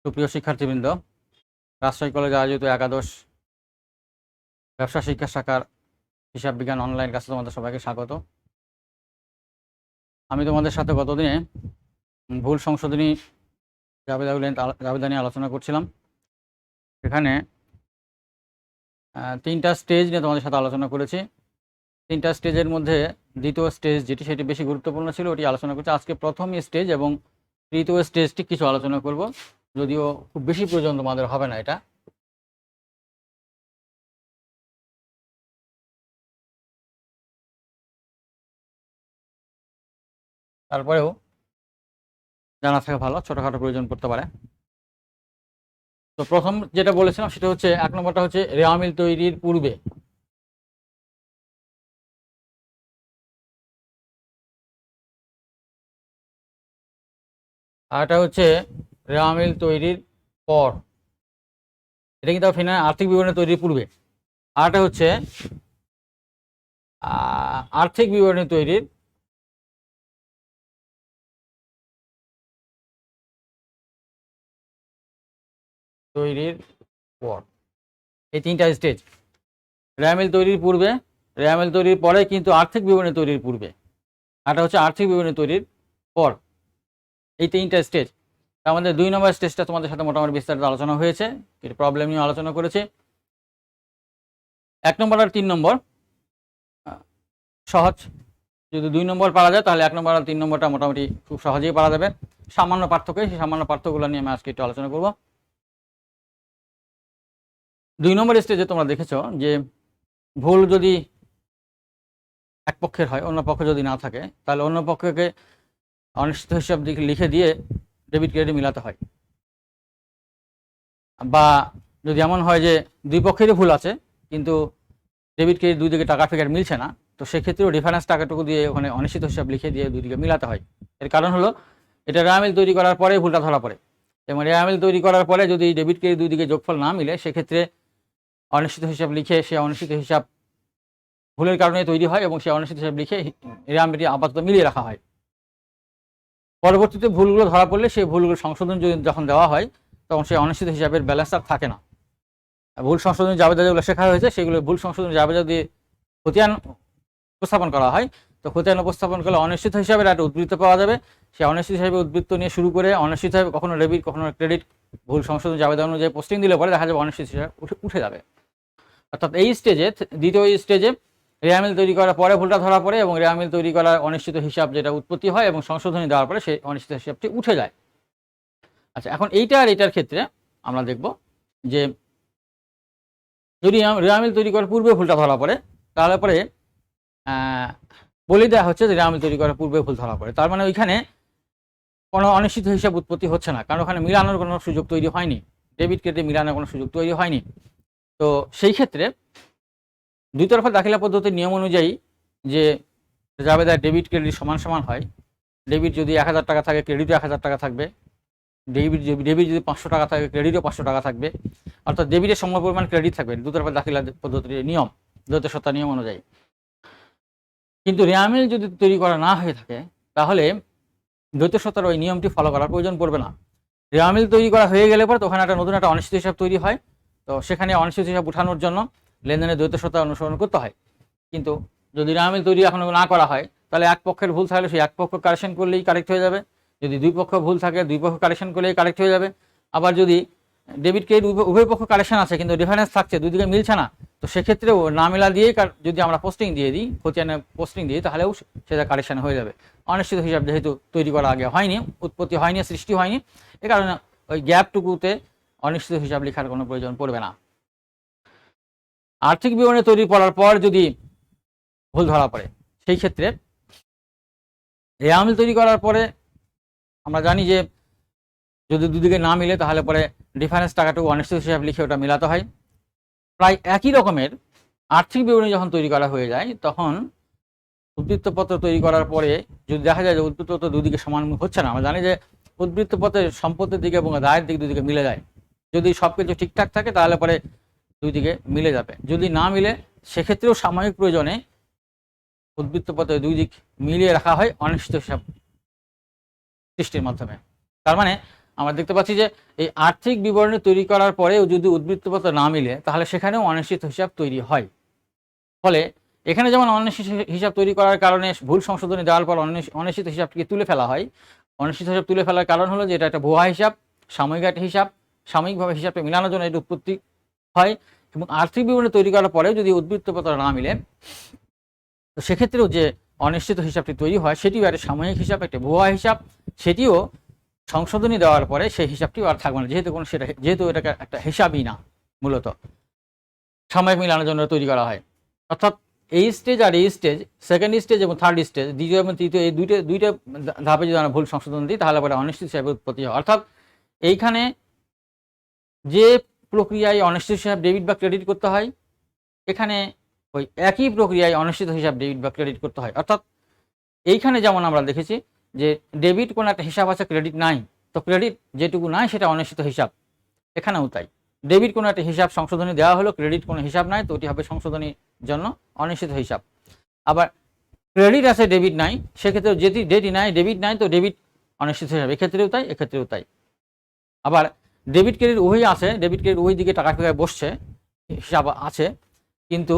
সুপ্রিয় শিক্ষার্থীবৃন্দ, রাজশাহী কলেজ আয়োজিত একাদশ ব্যবসা শিক্ষা শাখার হিসাব বিজ্ঞান অনলাইন ক্লাসে তোমাদের সবাইকে স্বাগত। আমি তোমাদের সাথে গতদিনে ভুল সংশোধনী জাবেদা নিয়ে আলোচনা করছিলাম। এখানে 3টা স্টেজ নিয়ে তোমাদের সাথে আলোচনা করেছি। 3টা স্টেজের মধ্যে দ্বিতীয় স্টেজ যেটি সেটি বেশি গুরুত্বপূর্ণ ছিল, ওটি আলোচনা করছি। আজকে প্রথম স্টেজ এবং তৃতীয় স্টেজটি কিছু আলোচনা করব, যদিও খুব বেশি প্রয়োজন তোমাদের হবে না এটা। তারপরেও জানা থাকা ভালো, ছোটোখাটো প্রয়োজন পড়তে পারে। তো প্রথম যেটা বলেছিলাম সেটা হচ্ছে 1 নম্বরটা হচ্ছে রেওয়া মিল তৈরির পূর্বে। আর এটা হচ্ছে রেওয়া মিল তৈরির পর। এটা কিন্তু আর্থিক বিবরণী তৈরির পূর্বে। আর এটা হচ্ছে আর্থিক বিবরণী তৈরির পর। এই 3টা স্টেজ, রেওয়া মিল তৈরির পূর্বে, রেওয়া মিল তৈরির পরে, কিন্তু আর্থিক বিবরণী তৈরির পূর্বে। আর এটা হচ্ছে আর্থিক বিবরণী তৈরির পর। এই 3টা স্টেজ। আমাদের 2 নম্বর স্টেজটা তোমাদের সাথে মোটামুটি বিস্তারিত আলোচনা হয়েছে, কিছু প্রবলেম নিয়ে আলোচনা করেছি। 1 নম্বর আর 3 নম্বর সহজ। যদি 2 নম্বর পারা যায় তাহলে 1 নম্বর আর 3 নম্বরটা মোটামুটি খুব সহজেই পারা যাবে। সামান্য পার্থক্য, সেই সামান্য পার্থক্যগুলো নিয়ে আমি আজকে একটু আলোচনা করব। 2 নম্বর স্টেজে তোমরা দেখেছ যে ভুল যদি এক পক্ষের হয়, অন্য পক্ষ যদি না থাকে, তাহলে অন্য পক্ষকে অনিশ্চিত হিসাব লিখে দিয়ে ডেবিট ক্রেডিট মিলাতে হয়। বা যদি এমন হয় যে 2 পক্ষেরই ভুল আছে কিন্তু ডেবিট ক্রেডিট 2 দিকে টাকা ফিগার মিলছে না, তো সেক্ষেত্রেও ডিফারেন্স টাকাটুকু দিয়ে ওখানে অনিশ্চিত হিসাব লিখে দিয়ে 2 দিকে মিলাতে হয়। এর কারণ হলো এটা রেওয়া মিল তৈরি করার পরে ভুলটা ধরা পড়ে, এবং রেওয়া মিল তৈরি করার পরে যদি ডেবিট ক্রেডিট 2 দিকে যোগফল না মিলে, সেক্ষেত্রে অনিশ্চিত হিসাব লিখে সে অনিশ্চিত হিসাব ভুলের কারণে তৈরি হয়, এবং সেই অনিশ্চিত হিসাব লিখে রেওয়া মিলটি আপাতত মিলিয়ে রাখা হয়। পরবর্তীতে ভুলগুলো ধরা পড়লে সেই ভুলগুলো সংশোধন যখন দেওয়া হয়, তখন সেই অনিশ্চিত হিসাবের ব্যালেন্স আর থাকে না। ভুল সংশোধনী জাবেদা যেগুলো শেখা হয়েছে, সেগুলো ভুল সংশোধনী জাবেদা দিয়ে খতিয়ান উপস্থাপন করা হয়। তো খতিয়ান উপস্থাপন করলে অনিশ্চিত হিসাবের একটা উদ্বৃত্ত পাওয়া যাবে। সেই অনিশ্চিত হিসাবে উদ্বৃত্ত নিয়ে শুরু করে অনিশ্চিত হিসাবে কখনো ডেবিট কখনো ক্রেডিট ভুল সংশোধনী জাবেদা অনুযায়ী পোস্টিং দিলে পরে দেখা যাবে অনিশ্চিত হিসাবে উঠে যাবে। অর্থাৎ এই স্টেজে, দ্বিতীয় স্টেজে রেওয়া মিল তৈরি করার পরে ভুলটা ধরা পড়ে, এবং রেওয়া মিল তৈরি করার অনিশ্চিত হিসাব যেটা উৎপত্তি হয় এবং সংশোধনী দেওয়ার পরে সেই অনিশ্চিত হিসাবটি উঠে যায়। আচ্ছা, এখন এইটা আর এটার ক্ষেত্রে আমরা দেখব যে যদি রেওয়া মিল তৈরি করার পূর্বে ভুলটা ধরা পড়ে, তাহলে পরে বলে দেওয়া হচ্ছে যে রেওয়া মিল তৈরি করার পূর্বে ভুল ধরা পড়ে। তার মানে ওইখানে কোনো অনিশ্চিত হিসাব উৎপত্তি হচ্ছে না, কারণ ওখানে মিলানোর কোনো সুযোগ তৈরি হয়নি, ডেবিট ক্রেডিট মিলানোর কোনো সুযোগ তৈরি হয়নি। তো সেই ক্ষেত্রে দুই তরফা দাখিলা পদ্ধতির নিয়ম অনুযায়ী যে জাবেদা ডেবিট ক্রেডিট সমান সমান হয়, ডেবিট যদি 1000 টাকা থাকে ক্রেডিটও 1000 টাকা থাকবে, ডেবিট যদি 500 টাকা থাকে ক্রেডিটও 500 টাকা থাকবে, অর্থাৎ ডেবিটের সমপরিমাণ ক্রেডিট থাকবে, দুতরফা দাখিলা পদ্ধতির নিয়ম, দ্বৈত সত্তা নিয়ম অনুযায়ী। কিন্তু রেওয়া মিল যদি তৈরি করা না হয়ে থাকে, তাহলে দ্বৈত সত্তার ওই নিয়মটি ফলো করার প্রয়োজন পড়বে না। রেওয়া মিল তৈরি করা হয়ে গেলে পরে ওখানে একটা নতুন একটা অনিশ্চিত হিসাব তৈরি হয়। তো সেখানে অনিশ্চিত হিসাব উঠানোর জন্য লেনদেনের দ্বৈত সত্তা অনুসরণ করতে হয়। কিন্তু যদি রেওয়া মিল তৈরি এখনো না করা হয়, তাহলে এক পক্ষের ভুল থাকলে সেই এক পক্ষ কারেকশন করলেই কারেক্ট হয়ে যাবে। যদি 2 পক্ষ ভুল থাকে 2 পক্ষ কারেকশন করলেই কারেক্ট হয়ে যাবে। আবার যদি ডেবিট ক্রেডিট উভয় পক্ষ কারেকশন আছে কিন্তু ডিফারেন্স থাকছে, 2 দিকে মিলছে না, তো সেক্ষেত্রেও না মেলা দিয়েই যদি আমরা পোস্টিং দিয়ে দিই, খতিয়ানে পোস্টিং দিই, তাহলেও সেটা কারেকশন হয়ে যাবে। অনিশ্চিত হিসাব যেহেতু তৈরি করা আগে হয়নি, উৎপত্তি হয়নি, সৃষ্টি হয়নি, এ কারণে ওই গ্যাপটুকুতে অনিশ্চিত হিসাব লেখার কোনো প্রয়োজন পড়বে না। আর্থিক বিবরণী তৈরি করার পর যদি ভুল ধরা পড়ে, সেই ক্ষেত্রে রেওয়া মিল তৈরি করার পরে আমরা জানি যে যদি 2 দিকে না মিলে, তাহলে পরে ডিফারেন্স টাকাটুকু অনিশ্চিত হিসাব লিখে ওটা মিলাতে হয়। প্রায় একই রকমের আর্থিক বিবরণী যখন তৈরি করা হয়ে যায়, তখন উদ্বৃত্তপত্র তৈরি করার পরে যদি দেখা যায় যে উদ্বৃত্তপত্র 2 দিকে সমান হচ্ছে না, আমরা জানি যে উদ্বৃত্তপত্রের সম্পত্তির দিকে এবং দায়ের দিকে 2 দিকে মিলে যায়। যদি সব কিছু ঠিকঠাক থাকে তাহলে পরে 2 দিকে মিলে যাবে। যদি না মিলে, সেক্ষেত্রেও সাময়িক প্রয়োজনে উদ্বৃত্তপত্রের 2 দিক মিলিয়ে রাখা হয় অনিশ্চিত হিসাব সৃষ্টির মাধ্যমে। তার মানে আমরা দেখতে পাচ্ছি যে এই আর্থিক বিবরণী তৈরি করার পরেও যদি উদ্বৃত্তপত্র না মিলে তাহলে সেখানেও অনিশ্চিত হিসাব তৈরি হয়। ফলে এখানে যেমন অনিশ্চিত হিসাব তৈরি করার কারণে ভুল সংশোধনী দেওয়ার পর অনিশ্চিত হিসাবটিকে তুলে ফেলা হয়। অনিশ্চিত হিসাব তুলে ফেলার কারণ হলো যে এটা একটা ভুয়া হিসাব, সাময়িক একটা হিসাব, সাময়িকভাবে হিসাবটা মেলানোর জন্য এটা উৎপত্তি হয়। এবং আর্থিক বিবরণী তৈরি করার পরেও যদি উদ্বৃত্তপত্র না মিলে, তো সেক্ষেত্রেও যে অনিশ্চিত হিসাবটি তৈরি হয় সেটিও একটা সাময়িক হিসাব, একটা ভুয়া হিসাব, সেটিও সংশোধনী দেওয়ার পরে সেই হিসাবটিও আর থাকবে না, যেহেতু এটাকে একটা হিসাবই না, মূলত সাময়িক মিলানোর জন্য তৈরি করা হয়। অর্থাৎ এই স্টেজ আর এই স্টেজ, সেকেন্ড স্টেজ এবং থার্ড স্টেজ, দ্বিতীয় এবং তৃতীয়, এই দুইটা ধাপে যদি আমরা ভুল সংশোধন দিই তাহলে পরে অনিশ্চিত হিসাবে উৎপত্তি হয়। অর্থাৎ এইখানে যে প্রক্রিয়ায় অনিশ্চিত হিসাব ডেবিট বা ক্রেডিট করতে হয়, এখানে ওই একই প্রক্রিয়ায় অনিশ্চিত হিসাব ডেবিট বা ক্রেডিট করতে হয়। অর্থাৎ এইখানে যেমন আমরা দেখেছি যে ডেবিট কোনো একটা হিসাব আছে, ক্রেডিট নাই, তো ক্রেডিট যেটুকু নাই সেটা অনিশ্চিত হিসাব, এখানেও তাই। ডেবিট কোনো একটা হিসাব সংশোধনী দেওয়া হলো, ক্রেডিট কোনো হিসাব নাই, তো ওটি হবে সংশোধনীর জন্য অনিশ্চিত হিসাব। আবার ক্রেডিট আছে, ডেবিট নাই, সেক্ষেত্রেও যেটি ডেটই নাই, ডেবিট নাই, তো ডেবিট অনিশ্চিত হিসাব, এক্ষেত্রেও তাই, এক্ষেত্রেও তাই। আবার ডেবিট ক্রেডিট উভয়ই আছে, ডেবিট ক্রেডিট উভয় দিকে টাকা ফেরায় বসছে, হিসাব আছে, কিন্তু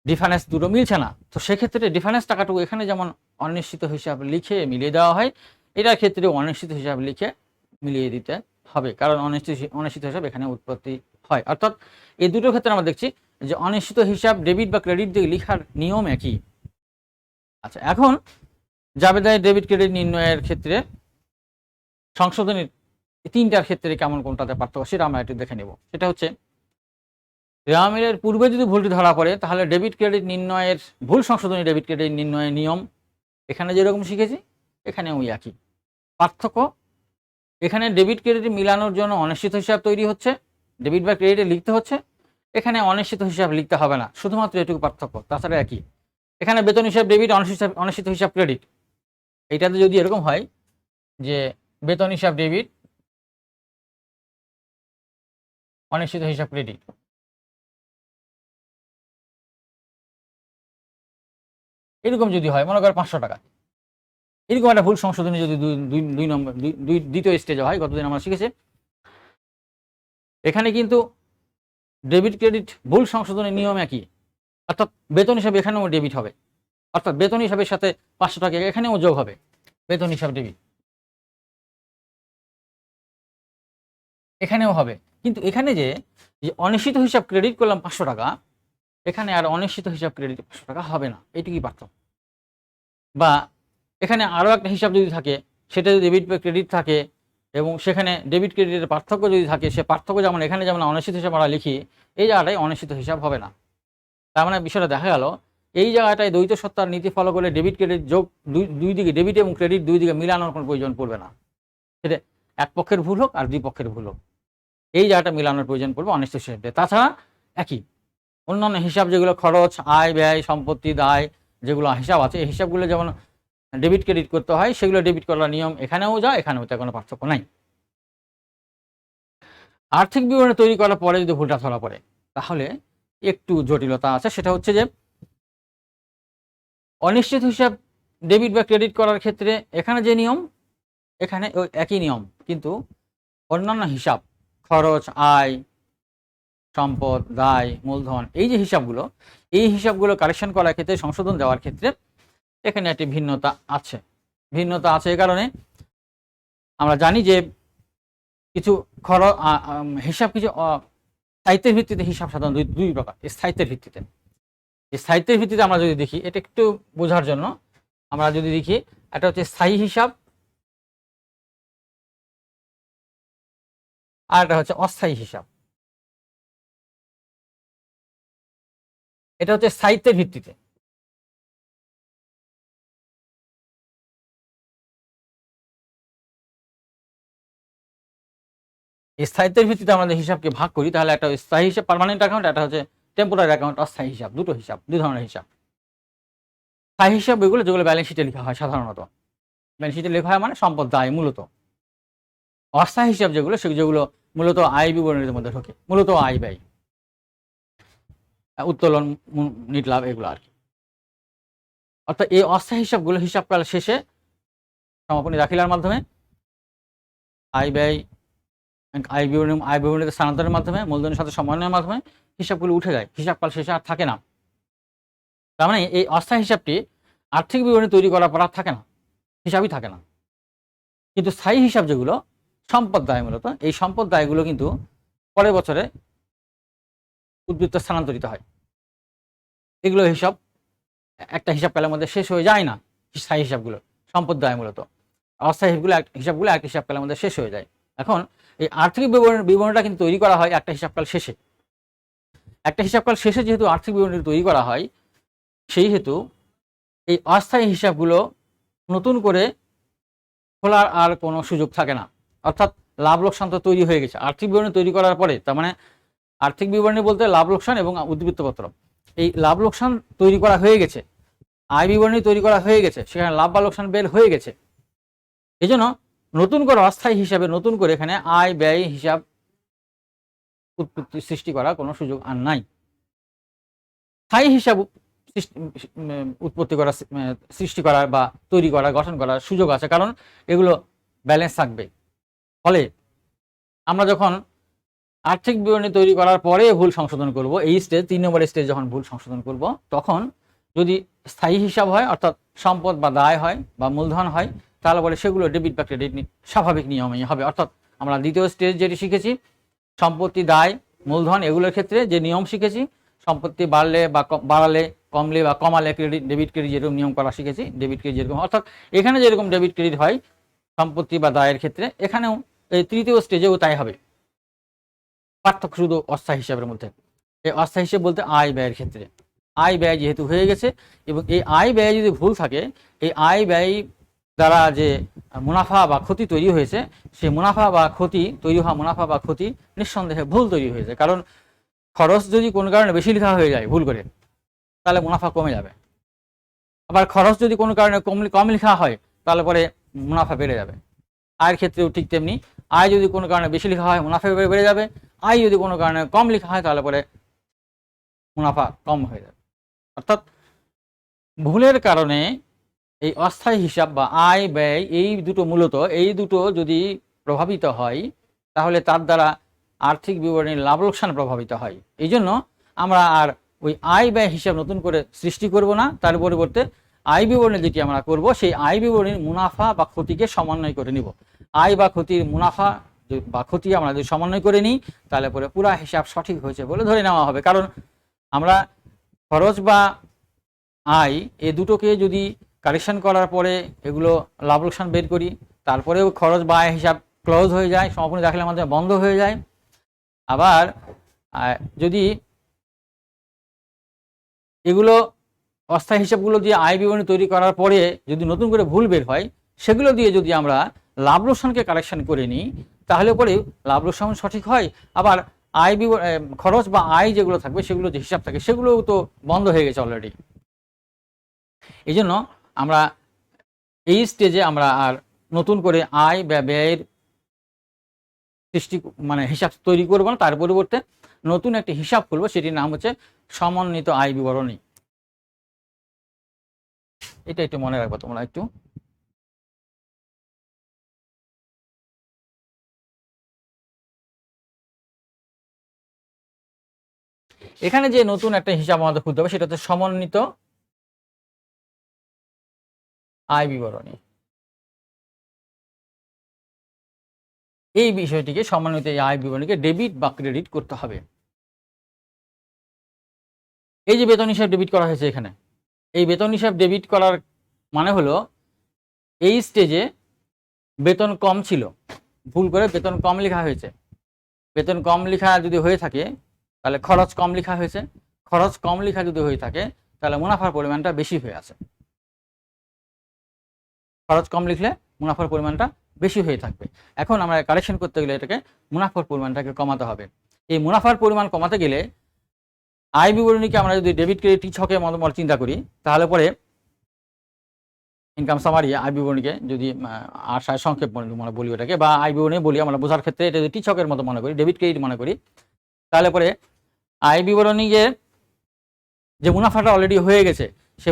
ডিফারেন্স দুটো মিলছে না, তো সেক্ষেত্রে ডিফারেন্স টাকাটুকু এখানে যেমন অনিশ্চিত হিসাব লিখে মিলিয়ে দেওয়া হয়, এটার ক্ষেত্রে অনিশ্চিত হিসাব লিখে মিলিয়ে দিতে হবে, কারণ অনিশ্চিত হিসাব এখানে উৎপত্তি হয়। অর্থাৎ এই দুটোর ক্ষেত্রে আমরা দেখছি যে অনিশ্চিত হিসাব ডেবিট বা ক্রেডিট দিয়ে লেখার নিয়ম একই। আচ্ছা, এখন জাবেদায় ডেবিট ক্রেডিট নির্ণয়ের ক্ষেত্রে সংশোধনীর তিনটার ক্ষেত্রে কেমন কোনটাতে পার্থক্য সেটা আমরা একটু দেখে নেব। সেটা হচ্ছে রেওয়ামিলের পূর্বে যদি ভুলটি ধরা পড়ে তাহলে ডেবিট ক্রেডিট নির্ণয়ের ভুল সংশোধনী ডেবিট ক্রেডিট নির্ণয়ের নিয়ম এখানে যেরকম শিখেছি এখানেও একই। পার্থক্য, এখানে ডেবিট ক্রেডিট মিলানোর জন্য অনিশ্চিত হিসাব তৈরি হচ্ছে, ডেবিট বা ক্রেডিটে লিখতে হচ্ছে, এখানে অনিশ্চিত হিসাব লিখতে হবে না, শুধুমাত্র এটুকু পার্থক্য, তাছাড়া একই। এখানে বেতন হিসাব ডেবিট, অনিশ্চিত হিসাব ক্রেডিট। এইটাতে যদি এরকম হয় যে বেতন হিসাব ডেবিট, অনিশ্চিত হিসাব ক্রেডিট, এরকম যদি হয়, মনে করো 500 টাকা, এরকম একটা ভুল সংশোধনী যদি দ্বিতীয় স্টেজে হয়, গতদিন আমরা শিখেছি, এখানে কিন্তু ডেবিট ক্রেডিট ভুল সংশোধনের নিয়ম একই। অর্থাৎ বেতন হিসাবে এখানেও ডেবিট হবে, অর্থাৎ বেতন হিসাবের সাথে 500 টাকা এখানেও যোগ হবে, বেতন হিসাব ডেবিট এখানেও হবে। কিন্তু এখানে যে অনিশ্চিত হিসাব ক্রেডিট করলাম 500 টাকা, এখানে আর অনিশ্চিত হিসাব ক্রেডিট 500 টাকা হবে না, এইটুকুই পার্থক্য। বা এখানে আরও একটা হিসাব যদি থাকে, সেটা যদি ডেবিট বা ক্রেডিট থাকে এবং সেখানে ডেবিট ক্রেডিটের পার্থক্য যদি থাকে, সে পার্থক্য যেমন এখানে যেমন অনিশ্চিত হিসাব আমরা লিখি, এই জায়গাটায় অনিশ্চিত হিসাব হবে না। তার মানে বিষয়টা দেখা গেল এই জায়গাটায় দ্বৈত সত্তার নীতি ফলো করে ডেবিট ক্রেডিট যোগ দুই দিকে, ডেবিট এবং ক্রেডিট দুই দিকে মিলানোর কোনো প্রয়োজন পড়বে না, সেটা এক পক্ষের ভুল হোক আর দুই পক্ষের ভুল হোক, এই জায়গাটা মিলানোর প্রয়োজন পড়বে অনিশ্চিত হিসাব দিয়ে। তাছাড়া একই অন্যান্য হিসাব যেগুলো খরচ, আয়, ব্যয়, সম্পত্তি, দায়, যেগুলো হিসাব আছে, এই হিসাবগুলো যেমন ডেবিট ক্রেডিট করতে হয়, সেগুলো ডেবিট করার নিয়ম এখানেও যা, এখানেও তা, কোনো পার্থক্য নাই। আর্থিক বিবরণী তৈরি করার পরে যদি ভুলটা ধরা পড়ে তাহলে একটু জটিলতা আছে, সেটা হচ্ছে যে অনিশ্চিত হিসাব ডেবিট বা ক্রেডিট করার ক্ষেত্রে এখানে যে নিয়ম, এখানে ওই একই নিয়ম, কিন্তু অন্যান্য হিসাব খরচ, আয়, সম্পদ, দায়, মূলধন, এই যে হিসাবগুলো, এই হিসাবগুলো কারেকশন করার ক্ষেত্রে, সংশোধন দেওয়ার ক্ষেত্রে এখানে একটি ভিন্নতা আছে। ভিন্নতা আছে এই কারণে আমরা জানি যে কিছু হিসাব, কিছু স্থায়িত্বের ভিত্তিতে হিসাব সাধারণত দুই প্রকার। স্থায়িত্বের ভিত্তিতে, স্থায়িত্বের ভিত্তিতে আমরা যদি দেখি, এটা একটু বোঝার জন্য আমরা যদি দেখি, এটা হচ্ছে স্থায়ী হিসাব আর এটা হচ্ছে অস্থায়ী হিসাব। এটা হচ্ছে স্থায়িত্বের ভিত্তিতে, স্থায়িত্বের ভিত্তিতে আমাদের হিসাবকে ভাগ করি, তাহলে একটা স্থায়ী হিসাব পার্মানেন্ট অ্যাকাউন্ট, একটা হচ্ছে টেম্পোরারি অ্যাকাউন্ট, অস্থায়ী হিসাব, দুটো হিসাব, দুই ধরনের হিসাব। স্থায়ী হিসাব এগুলো যেগুলো ব্যালেন্স শিটে লেখা হয়, সাধারণত ব্যালেন্স শিটে লেখা হয় মানে সম্পদ, দায়, মূলত। অস্থায়ী হিসাব যেগুলো, সেগুলো মূলত আয় বিবরণীর মধ্যে ঢোকে, মূলত আয়, ব্যয়, উত্তোলন, নিট লাভ, এগুলো আর কি। অর্থাৎ এই অস্থায়ী হিসাবগুলো হিসাবকাল শেষে সমাপনী দাখিলার মাধ্যমে আয় ব্যয় আয় বিবরণীতে স্থানান্তরের মাধ্যমে মূলধনের সাথে সমন্বয়ের মাধ্যমে হিসাবগুলো উঠে যায়, হিসাবকাল শেষে আর থাকে না। তার মানে এই অস্থায়ী হিসাবটি আর্থিক বিবরণী তৈরি করার পর আর থাকে না, হিসাবই থাকে না। কিন্তু স্থায়ী হিসাব যেগুলো সম্পদ দায়, মূলত এই সম্পদ দায়গুলো কিন্তু পরের বছরে উদ্বৃত্ত স্থানান্তরিত হয়। এগুলো হিসাব একটা হিসাবকালের মধ্যে শেষ হয়ে যায় না। স্থায়ী হিসাবগুলো সম্পদ দায়, মূলত অস্থায়ী হিসাবগুলো একটা হিসাবকালের মধ্যে শেষ হয়ে যায়। এখন এই আর্থিক বিবরণীটা কিন্তু তৈরি করা হয় একটা হিসাবকাল শেষে। একটা হিসাবকাল শেষে যেহেতু আর্থিক বিবরণী তৈরি করা হয়, সেই হেতু এই অস্থায়ী হিসাবগুলো নতুন করে খোলার আর কোনো সুযোগ থাকে না। অর্থাৎ লাভ লোকসান তো তৈরি হয়ে গেছে আর্থিক বিবরণী তৈরি করার পরে। তার মানে আর্থিক বিবরণী বলতে লাভ লোকসান এবং উদ্বৃত্তপত্র, এই লাভ লোকসান তৈরি করা হয়ে গেছে, আয় বিবরণী তৈরি করা হয়ে গেছে, সেখানে লাভ বা লোকসান বের হয়ে গেছে। এই জন্য নতুন করে অস্থায়ী হিসাবে নতুন করে এখানে আয় ব্যয় হিসাব উৎপত্তি সৃষ্টি করার কোনো সুযোগ আর নাই। স্থায়ী হিসাব উৎপত্তি করা, সৃষ্টি করার বা তৈরি করা, গঠন করার সুযোগ আছে, কারণ এগুলো ব্যালেন্স থাকবে। ফলে আমরা যখন আর্থিক বিবরণী তৈরি করার পরে ভুল সংশোধন করব, এই স্টেজ 3 নম্বর স্টেজ যখন ভুল সংশোধন করব, তখন যদি স্থায়ী হিসাব হয় অর্থাৎ সম্পদ বা দায় হয় বা মূলধন হয়, তাহলে বলে সেগুলো ডেবিট বা ক্রেডিট স্বাভাবিক নিয়মেই হবে। অর্থাৎ আমরা দ্বিতীয় স্টেজ যেটি শিখেছি, সম্পত্তি দায় মূলধন এগুলোর ক্ষেত্রে যে নিয়ম শিখেছি, সম্পত্তি বাড়লে বা বাড়ালে, কমলে বা কমালে ক্রেডিট ডেবিট ক্রেডিট যেরকম নিয়ম করা শিখেছি, ডেবিট ক্রেডিট যেরকম, অর্থাৎ এখানে যেরকম ডেবিট ক্রেডিট হয় সম্পত্তি বা দায়ের ক্ষেত্রে, এখানেও এই তৃতীয় স্টেজেও তাই হবে। পার্থক্য শুধু অস্থায়ী হিসাবের মধ্যে। এই অস্থায়ী হিসাব বলতে আয় ব্যয়ের ক্ষেত্রে আয় ব্যয় যেহেতু হয়ে গেছে, এবং এই আয় ব্যয় যদি ভুল থাকে, এই আয় ব্যয় দ্বারা যে মুনাফা বা ক্ষতি তৈরি হয়েছে, সেই মুনাফা বা ক্ষতি তৈরি হওয়া মুনাফা বা ক্ষতি নিঃসন্দেহে ভুল তৈরি হয়েছে। কারণ খরচ যদি কোনো কারণে বেশি লেখা হয়ে যায় ভুল করে, তাহলে মুনাফা কমে যাবে। আবার খরচ যদি কোনো কারণে কম লেখা হয়, তাহলে পরে মুনাফা বেড়ে যাবে। আয়ের ক্ষেত্রেও ঠিক তেমনি, আয় যদি কোনো কারণে বেশি লেখা হয় মুনাফা বেড়ে যাবে, আয় যদি কোনো কারণে কম লেখা হয় তাহলে পরে মুনাফা কম হয়ে যাবে। অর্থাৎ ভুলের কারণে এই অস্থায়ী হিসাব বা আয় ব্যয় এই দুটো যদি প্রভাবিত হয়, তাহলে তার দ্বারা আর্থিক বিবরণীর লাভ লোকসান প্রভাবিত হয়। এই জন্য আমরা আর ওই আয় ব্যয় হিসাব নতুন করে সৃষ্টি করব না, তার পরিবর্তে আয় বিবরণী যেটি আমরা করব, সেই আয় বিবরণীর মুনাফা বা ক্ষতিকে সমন্বয় করে নিব। আয় বা ক্ষতির মুনাফা বা ক্ষতি আমরা যদি সমন্বয় করে নিই, তাহলে পরে পুরা হিসাব সঠিক হয়েছে বলে ধরে নেওয়া হবে। কারণ আমরা খরচ বা আয় এ দুটোকে যদি কারেকশন করার পরে এগুলো লাভ লোকসান বের করি, তারপরেও খরচ বা আয় হিসাব ক্লোজ হয়ে যায়, সমাপনী দাখিলার মাধ্যমে বন্ধ হয়ে যায়। আবার যদি এগুলো অস্থায়ী হিসাবগুলো দিয়ে আয় বিবরণী তৈরি করার পরে যদি নতুন করে ভুল বের হয়, সেগুলো দিয়ে যদি আমরা লাভ লোকসানকে কারেকশন করে নিই, তাহলে পরে লাভ লোকসান সঠিক হয়। আবার আয় খরচ বা আয় যেগুলো থাকবে, সেগুলো যে হিসাব থাকে, সেগুলোও তো বন্ধ হয়ে গেছে অলরেডি। এই জন্য আমরা এই স্টেজে আমরা আর নতুন করে আয় বা ব্যয়ের সৃষ্টি হিসাব তৈরি করবো না, তার পরিবর্তে নতুন একটি হিসাব খুলবো, সেটির নাম হচ্ছে সমন্বিত আয় বিবরণী। এটা একটু মনে রাখবো তোমরা একটু। এখানে যে নতুন একটা হিসাব আমাদের খুলতে হবে, সেটা হচ্ছে সমন্বিত আয় বিবরণী। এই বিষয়টিকে, সমন্বিত আয় বিবরণীকে ডেবিট বা ক্রেডিট করতে হবে। এই যে বেতন হিসাব ডেবিট করা হয়েছে এখানে, এই বেতন হিসাব ডেবিট করার মানে হলো এই স্টেজে বেতন কম ছিল, ভুল করে বেতন কম লেখা হয়েছে। বেতন কম লেখা যদি হয়ে থাকে, তাহলে খরচ কম লেখা হয়েছে। খরচ কম লেখা যদি হয়ে থাকে, তাহলে মুনাফার পরিমাণটা বেশি হয়ে আছে। খরচ কম লিখলে মুনাফার পরিমাণটা বেশি হয়ে থাকবে। এখন আমরা কারেকশন করতে গেলে এটাকে মুনাফার পরিমাণটাকে কমাতে হবে। এই মুনাফার পরিমাণ কমাতে গেলে আয় বিবরণীকে আমরা যদি ডেবিট ক্রেডিট ছকের মতো চিন্তা করি, তাহলে পরে ইনকাম সামারি আয় বিবরণীকে যদি আশায় সংক্ষেপ মনে বলি ওটাকে, বা আয় বিবরণী বলি আমরা বোঝার ক্ষেত্রে, এটা যদি ছকের মতো মনে করি, ডেবিট ক্রেডিট মনে করি, তাহলে পরে আয় বিবরণীকে যে মুনাফাটা অলরেডি হয়ে গেছে, সে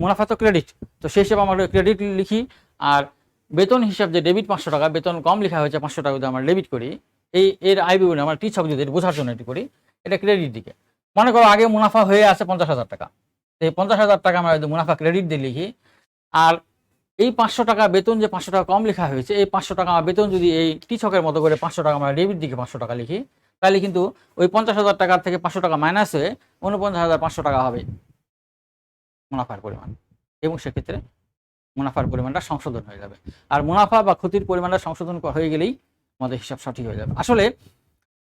মুনাফা তো ক্রেডিট, তো সেই হিসেবে আমরা ক্রেডিট লিখি। আর বেতন হিসাব যে ডেবিট 500 টাকা, বেতন কম লেখা হয়েছে 500 টাকা যদি আমরা ডেবিট করি, এর আয় বিবরণী আমরা টি ছক যদি বোঝার জন্য এটি করি, এটা ক্রেডিট দিকে। মনে করো আগে মুনাফা হয়ে আছে 50,000 টাকা, এই 50,000 টাকা আমরা যদি মুনাফা ক্রেডিট দিয়ে লিখি, আর এই 500 টাকা বেতন যে 500 টাকা কম লেখা হয়েছে, এই 500 টাকা বেতন যদি এই টি ছকের মতো করে 500 টাকা আমরা ডেবিট দিকে 500 টাকা লিখি, তাহলে কিন্তু ওই 50,000 টাকার থেকে 500 টাকা মাইনাস হয়ে 49,500 টাকা হবে মুনাফার পরিমাণ, এবং সেক্ষেত্রে মুনাফার পরিমাণটা সংশোধন হয়ে যাবে। আর মুনাফা বা ক্ষতির পরিমাণটা সংশোধন হয়ে গেলেই আমাদের হিসাব সঠিক হয়ে যাবে। আসলে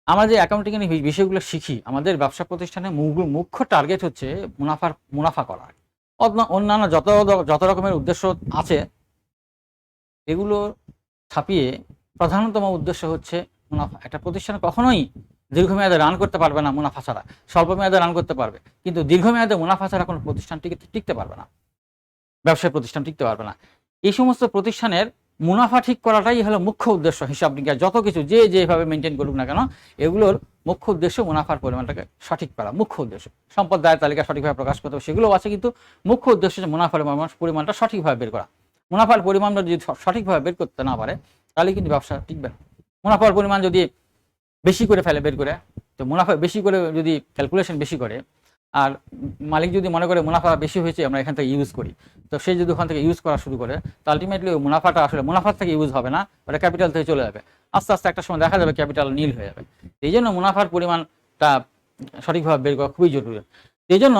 আমরা যে অ্যাকাউন্টিং এর বিষয়গুলো শিখি, আমাদের ব্যবসা প্রতিষ্ঠানে মুখ্য টার্গেট হচ্ছে মুনাফা করা। অন্যান্য যত রকমের উদ্দেশ্য আছে এগুলো ছাপিয়ে প্রধানতম উদ্দেশ্য হচ্ছে মুনাফা। একটা প্রতিষ্ঠান কখনোই দীর্ঘমেয়াদে রান করতে পারবে না মুনাফা ছাড়া। স্বল্প মেয়াদে রান করতে পারবে, কিন্তু দীর্ঘমেয়াদে মুনাফা ছাড়া কোনো প্রতিষ্ঠান টিকতে পারবে না, ব্যবসায় প্রতিষ্ঠান টিকতে পারবে না। এই সমস্ত প্রতিষ্ঠানের মুনাফা ঠিক করাটাই হলো মুখ্য উদ্দেশ্য। হিসাব নিকাশ যত কিছু যেভাবে মেনটেন করুক না কেন, এগুলোর মুখ্য উদ্দেশ্য মুনাফার পরিমাণটাকে সঠিক করা, মুখ্য উদ্দেশ্য। সম্পদ দায়ের তালিকা সঠিকভাবে প্রকাশ করতে হবে, সেগুলোও আছে, কিন্তু মুখ্য উদ্দেশ্য হচ্ছে মুনাফার পরিমাণটা সঠিকভাবে বের করা। মুনাফার পরিমাণটা যদি সঠিকভাবে বের করতে না পারে, তাহলে কিন্তু ব্যবসা টিকবে না। মুনাফার পরিমাণ যদি বেশি করে ফেলে বের করে, তো মুনাফা বেশি করে যদি ক্যালকুলেশন বেশি করে, আর মালিক যদি মনে করে মুনাফা বেশি হয়েছে আমরা এখান থেকে ইউজ করি, তো সে যদি ওখান থেকে ইউজ করা শুরু করে, তো আলটিমেটলি ওই মুনাফাটা আসলে মুনাফার থেকে ইউজ হবে না, ওটা ক্যাপিটাল থেকে চলে যাবে। আস্তে আস্তে একটা সময় দেখা যাবে ক্যাপিটাল নীল হয়ে যাবে। এই জন্য মুনাফার পরিমাণটা সঠিকভাবে বের করা খুবই জরুরি। এই জন্য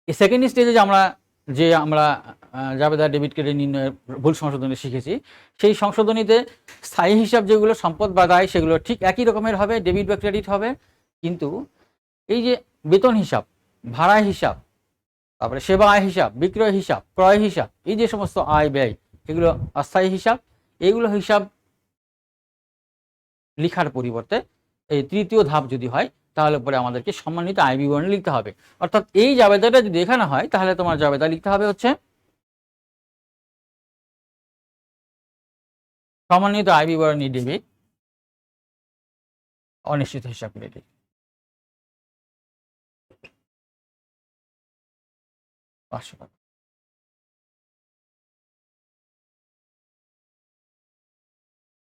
এই সেকেন্ড স্টেজে যে আমরা জাবেদা ডেবিট ক্রেডিট নির্ণয়ের ভুল সংশোধনী শিখেছি, সেই সংশোধনীতে স্থায়ী হিসাব যেগুলো সম্পদ বা দায়, সেগুলো ঠিক একই রকমের হবে, ডেবিট বা ক্রেডিট হবে। কিন্তু এই যে বেতন হিসাব, ভাড়া হিসাব, তারপরে সেবা আয় হিসাব, বিক্রয় হিসাব, ক্রয় হিসাব, এই যে সমস্ত আয় ব্যয়, এগুলো অস্থায়ী হিসাব। এইগুলো হিসাব লিখার পরিবর্তে এই তৃতীয় ধাপ যদি হয়, তাহলে পরে আমাদেরকে সম্মানিত আয় বিবরণী লিখতে হবে। অর্থাৎ এই জাবেদাটা যদি এখানে হয়, তাহলে তোমার জাবেদা লিখতে হবে হচ্ছে সম্মানিত আয় বিবরণী ডেবিট, অনিশ্চিত হিসাব ক্রেডিট।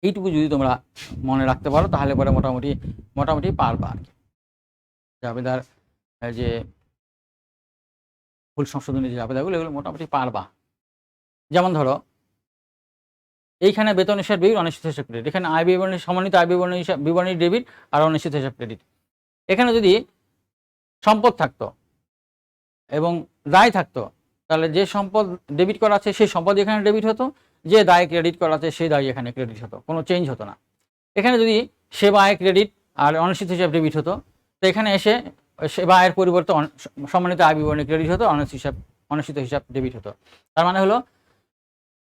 এইটুকু যদি তোমরা মনে রাখতে পারো, তাহলে পরে মোটামুটি পারবা আর কি। জাবেদার যে ভুল সংশোধনী যে জাবেদাগুলো, এগুলো মোটামুটি পারবা। যেমন ধরো এইখানে বেতন হিসাব ডেবিট, অনিশ্চিত হিসাব ক্রেডিট, এখানে আয় বিবরণী, সম্মানিত আয় বিবরণী ডেবিট আর অনিশ্চিত হিসাব ক্রেডিট। এখানে যদি সম্পদ থাকতো এবং দায় থাকতো, তাহলে যে সম্পদ ডেবিট করা আছে সেই সম্পদ এখানে ডেবিট হতো, যে দায় ক্রেডিট করা আছে সেই দায় এখানে ক্রেডিট হতো, কোনো চেঞ্জ হতো না। এখানে যদি সেবা আয় ক্রেডিট আর অনিশ্চিত হিসাব ডেবিট হতো, তো এখানে এসে সেবা আয়ের পরিবর্তে সম্মানিত আয় বিবরণী ক্রেডিট হতো, অনিশ্চিত হিসাব ডেবিট হতো। তার মানে হলো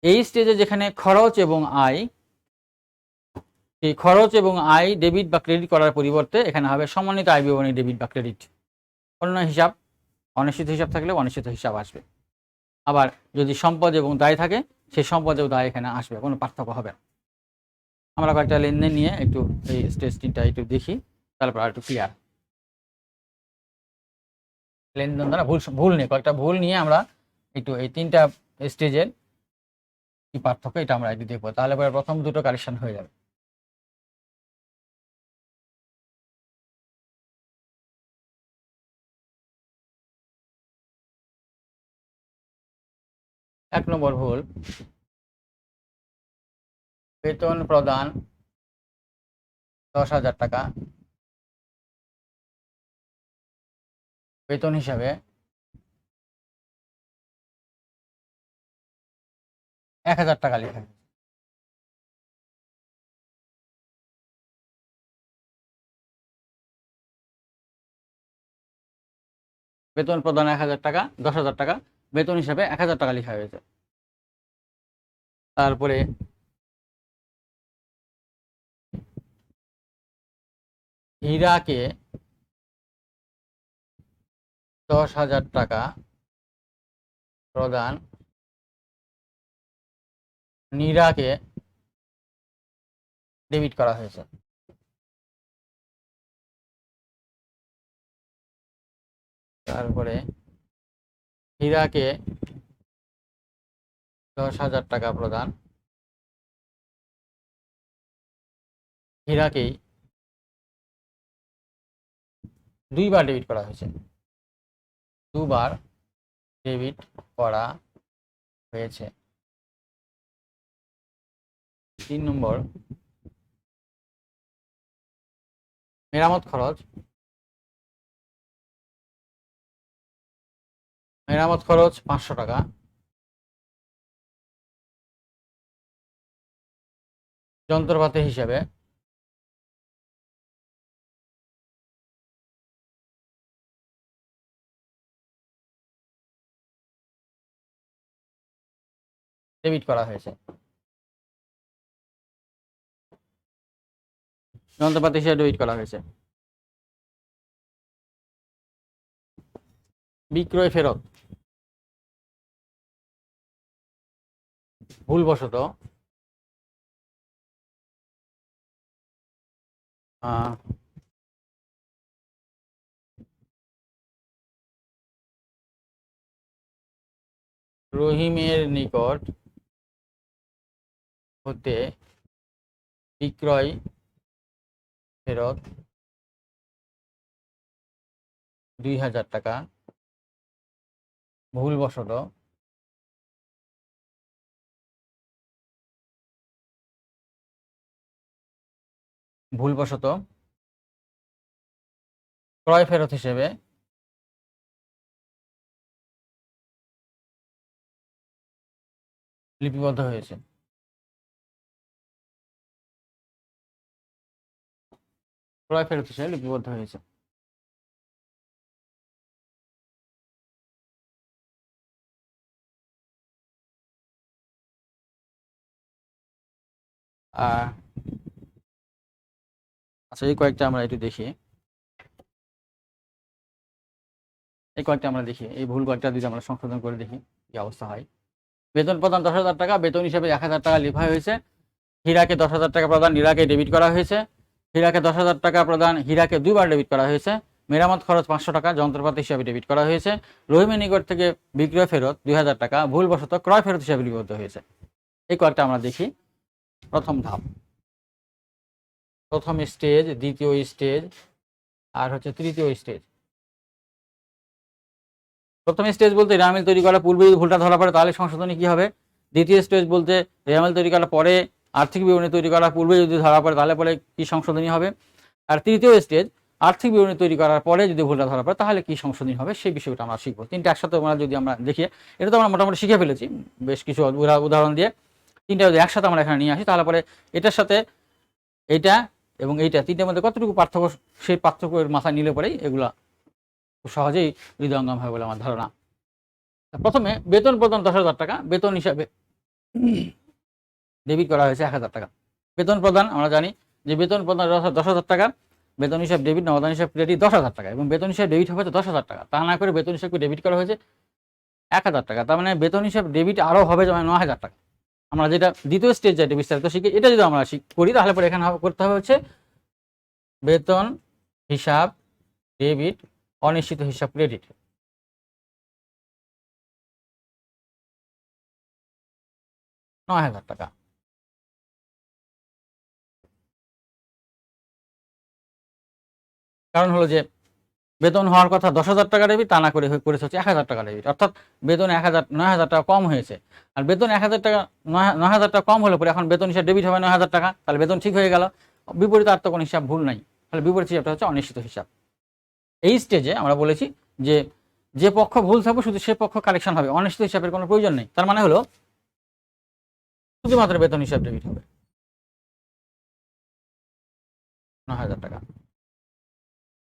এই স্টেজে যেখানে খরচ এবং আয়, এই খরচ এবং আয় ডেবিট বা ক্রেডিট করার পরিবর্তে এখানে হবে সম্মানিত আয় বিবরণী ডেবিট বা ক্রেডিট। অন্য হিসাব, অনিশ্চিত হিসাব থাকলে অনিশ্চিত হিসাব আসবে। আবার যদি সম্পদ এবং দায় থাকে, সেই সম্পদ এবং দায় এখানে আসবে, কোনো পার্থক্য হবে না। আমরা কয়েকটা লেনদেন নিয়ে একটু এই স্টেজ 3টা একটু দেখি, তারপর আর একটু ক্লিয়ার। লেনদেন দ্বারা ভুল নিয়ে কয়েকটা ভুল নিয়ে আমরা একটু এই 3টা স্টেজের কি পার্থক্য, এটা আমরা একটু দেখবো, তাহলে পরে প্রথম দুটো কারেকশন হয়ে যাবে। এক নম্বর ভুল, বেতন প্রদান 10,000 টাকা, বেতন হিসাবে 1,000 টাকা লেখা। বেতন প্রদান 1,000 টাকা, 10,000 টাকা, বেতন হিসাবে 1,000 টাকা লেখা হয়েছে। তারপরে হীরাকে 10,000 টাকা প্রদান, নীরাকে ডেবিট করা হয়েছে। তারপরে হীরাকে 10,000 টাকা প্রদান হীরাকেই দুইবার ডেবিট করা হয়েছে, দুবার ডেবিট করা হয়েছে। 3 নম্বর, মেরামত খরচ মেরামত খরচ 500 টাকা যন্ত্রপাতি হিসেবে ডেবিট করা হয়েছে। যন্ত্রপাতি হিসেবে ডেবিট করা হয়েছে। বিক্রয় ফেরত ভুলবশত রহিমের নিকট হতে বিক্রয় ফেরত 2,000 টাকা ভুলবশত ক্রয় ফেরত হিসেবে লিপিবদ্ধ হয়েছে। ক্রয় ফেরত হিসেবে লিপিবদ্ধ হয়েছে। আচ্ছা, এই কয়েকটা আমরা একটু দেখি। এই ভুল কয়েকটা যদি আমরা সংশোধন করে দেখি কি অবস্থা হয়। বেতন প্রদান 10,000 টাকা, বেতন হিসেবে 1,000 টাকা লিখা হয়েছে। হীরাকে 10,000 টাকা প্রদান হীরাকে ডেবিট করা হয়েছে। হীরাকে 10,000 টাকা প্রদান হীরাকে দুইবার ডেবিট করা হয়েছে। মেরামত খরচ 500 টাকা যন্ত্রপাতি হিসাবে ডেবিট করা হয়েছে। রহিমের নিকট থেকে বিক্রয় ফেরত 2,000 টাকা ভুলবশত ক্রয় ফেরত হিসাবে লিপিবদ্ধ হয়েছে। এই কয়েকটা আমরা দেখি। প্রথম ধাপ, প্রথম স্টেজ, দ্বিতীয় স্টেজ আর হচ্ছে তৃতীয় স্টেজ। প্রথম স্টেজ বলতে রেয়ামিল তৈরি করার পূর্বে যদি ভুলটা ধরা পড়ে তাহলে সংশোধনী কি হবে। দ্বিতীয় স্টেজ বলতে রেয়ামিল তৈরি করার পরে আর্থিক বিবরণী তৈরি করার পূর্বে যদি ধরা পড়ে তাহলে পরে কি সংশোধনী হবে। আর তৃতীয় স্টেজ আর্থিক বিবরণী তৈরি করার পরে যদি ভুলটা ধরা পড়ে তাহলে কি সংশোধনী হবে সেই বিষয়টা আমরা শিখবো। তিনটা একসাথে আমরা যদি আমরা দেখি, এটা তো আমরা মোটামুটি শিখে ফেলেছি বেশ কিছু উদাহরণ দিয়ে। তিনটা যদি একসাথে আমরা এখানে নিয়ে আসি তাহলে পরে এটার সাথে এইটা এবং এইটা তিনটার মধ্যে কতটুকু পার্থক্য, সেই পার্থক্যের মাথায় নিলে পরেই এগুলা খুব সহজেই হৃদয়ঙ্গম হয় বলে আমার ধারণা। প্রথমে বেতন প্রদান 10,000 টাকা, বেতন হিসাবে ডেবিট করা হয়েছে 1,000 টাকা। বেতন প্রদান আমরা জানি যে বেতন প্রদান 10,000 টাকা, বেতন হিসাব ডেবিট, নগদান হিসাব ক্রেডিট 10,000 টাকা এবং বেতন হিসাব ডেবিট হবে 10,000 টাকা। তা না করে বেতন হিসাবকে ডেবিট করা হয়েছে 1,000 টাকা। তার মানে বেতন হিসাব ডেবিট আরও হবে যেমন 9,000 টাকা। আমরা যেটা দ্বিতীয় স্টেজ যেটা বিস্তারিত শিখি, এটা যদি আমরা করি তাহলে পরে এখানে করতে হবে হচ্ছে বেতন হিসাব ডেবিট, অনিশ্চিত হিসাব ক্রেডিট। টাকা। কারণ হলো যে বেতন হওয়ার কথা 10,000 টাকা ডেবিট, তা না করে করেছে হচ্ছে 1,000 টাকা ডেবিট, অর্থাৎ বেতন 9,000 টাকা কম হয়েছে। আর বেতন 1,000 টাকা 9,000 টাকা কম হলে পরে এখন বেতন হিসাব ডেবিট হবে 9,000 টাকা, তাহলে বেতন ঠিক হয়ে গেল। বিপরীত আর তো কোনো হিসাব ভুল নাই, তাহলে বিপরীত হিসাবটা হচ্ছে অনিশ্চিত হিসাব। এই স্টেজে আমরা বলেছি যে যে পক্ষ ভুল থাকবে শুধু সে পক্ষ কারেকশন হবে, অনিশ্চিত হিসাবের কোনো প্রয়োজন নেই। তার মানে হলো শুধুমাত্র বেতন হিসাব ডেবিট হবে 9,000 টাকা।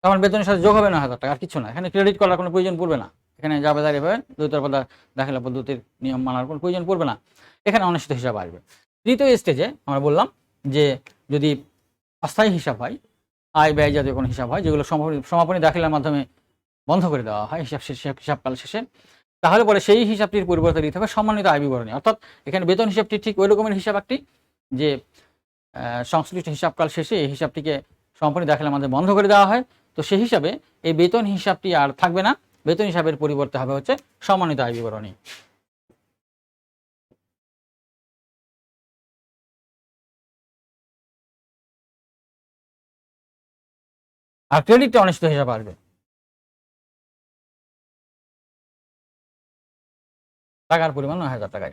তখন বেতনের সাথে যোগ হবে 9,000 টাকা, আর কিছু না। এখানে ক্রেডিট করার কোনো প্রয়োজন পড়বে না। এখানে জাবেদার এভাবে দ্বৈতরফা দাখিলা পদ্ধতির নিয়ম মানার কোনো প্রয়োজন পড়বে না। এখানে অনিশ্চিত হিসাব আসবে। তৃতীয় স্টেজে আমরা বললাম যে যদি অস্থায়ী হিসাব হয়, আয় ব্যয় জাতীয় কোনো হিসাব হয় যেগুলো সমাপনী দাখিলার মাধ্যমে বন্ধ করে দেওয়া হয় হিসাবকাল শেষে, তাহলে পরে সেই হিসাবটির পরিবর্তে দিতে হবে সম্মানিত আয় বিবরণী। অর্থাৎ এখানে বেতন হিসাবটি ঠিক ওই রকমের হিসাব একটি যে সংশ্লিষ্ট হিসাবকাল শেষে এই হিসাবটিকে সমাপনী দাখিলার মাধ্যমে বন্ধ করে দেওয়া হয়। তো সেই হিসাবে এই বেতন হিসাবটি আর থাকবে না, বেতন হিসাবের পরিবর্তে হবে হচ্ছে সম্মানিত আয় বিবরণী। আর ক্রেডিটটা অনিশ্চিত হিসাবে আসবে। টাকার পরিমাণ ৯,০০০ টাকা।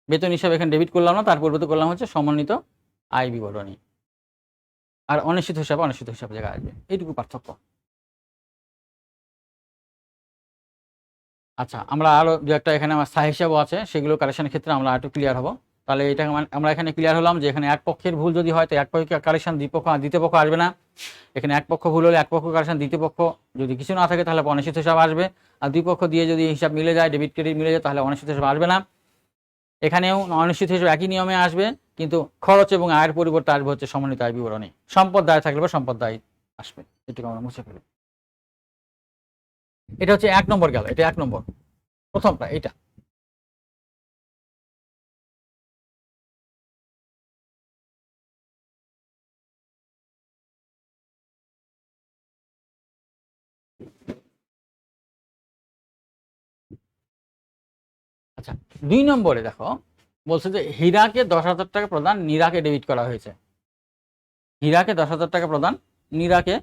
বেতন হিসাবে এখানে ডেবিট করলাম না, তার পরিবর্তে করলাম হচ্ছে সমন্বিত আয় বিবরণী। আর অনিশ্চিত হিসাবে অনিশ্চিত হিসাব জায়গায় আসবে, এইটুকু পার্থক্য। আচ্ছা, আমরা আরো দু একটা এখানে আমার স্থায়ী হিসাবও আছে, সেগুলো কারেকশনের ক্ষেত্রে আমরা একটু ক্লিয়ার হব। তাহলে এটা আমরা এখানে ক্লিয়ার হলাম যে এখানে এক পক্ষের ভুল যদি হয় তো এক পক্ষের কারেকশন দ্বিতীয় পক্ষ আসবে না। এখানে এক পক্ষ ভুল হলে এক পক্ষ কারেকশন, দ্বিতীয় পক্ষ যদি কিছু না থাকে তাহলে অনিশ্চিত হিসাব আসবে। আর দুই পক্ষ দিয়ে যদি হিসাব মিলে যায়, ডেবিট ক্রেডিট মিলে যায়, তাহলে অনিশ্চিত হিসাব আসবে না। এখানেও অনিশ্চিত হিসাব একই নিয়মে আসবে, কিন্তু খরচ এবং আয়ের পরিবর্তে আসবে হচ্ছে সমন্বিত আয় বিবরণী। সম্পদ দায় থাকলে বা সম্পদ দায় আসবে, এটুকু আমরা মুছে ফেলি। এটা হচ্ছে ১ নম্বর গেল, এটা ১ নম্বর, প্রথমটা এটা। আচ্ছা, ২ নম্বরে দেখো বলছে যে হীরাকে ১০,০০০ টাকা প্রদান, নীরাকে ডেবিট করা হয়েছে। হীরাকে ১০,০০০ টাকা প্রদান, নীরাকে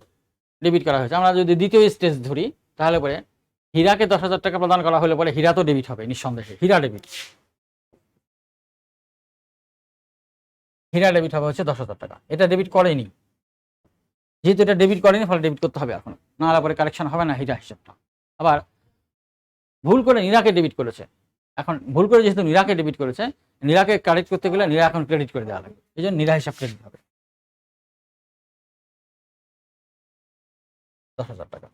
ডেবিট করা হয়েছে। আমরা যদি দ্বিতীয় স্টেজ ধরি তাহলে পরে হীরাকে ১০,০০০ টাকা প্রদান করা হলে পরে হীরা তো ডেবিট হবে নিঃসন্দেহে, হীরা ডেবিট। হীরা ডেবিট হবে হচ্ছে ১০,০০০ টাকা। এটা ডেবিট করেনি, যেহেতু এটা ডেবিট করেনি ফলে ডেবিট করতে হবে এখন, না হলে পরে কারেকশন হবে না হীরা হিসাবটা। আবার ভুল করে নীরাকে ডেবিট করেছে, এখন ভুল করে যেহেতু নীরাকে ডেবিট করেছে, নীরাকে কারেক্ট করতে গেলে নীরা এখন ক্রেডিট করে দেওয়া লাগবে, এই জন্য নীরা হিসাব ক্রেডিট হবে ১০,০০০ টাকা।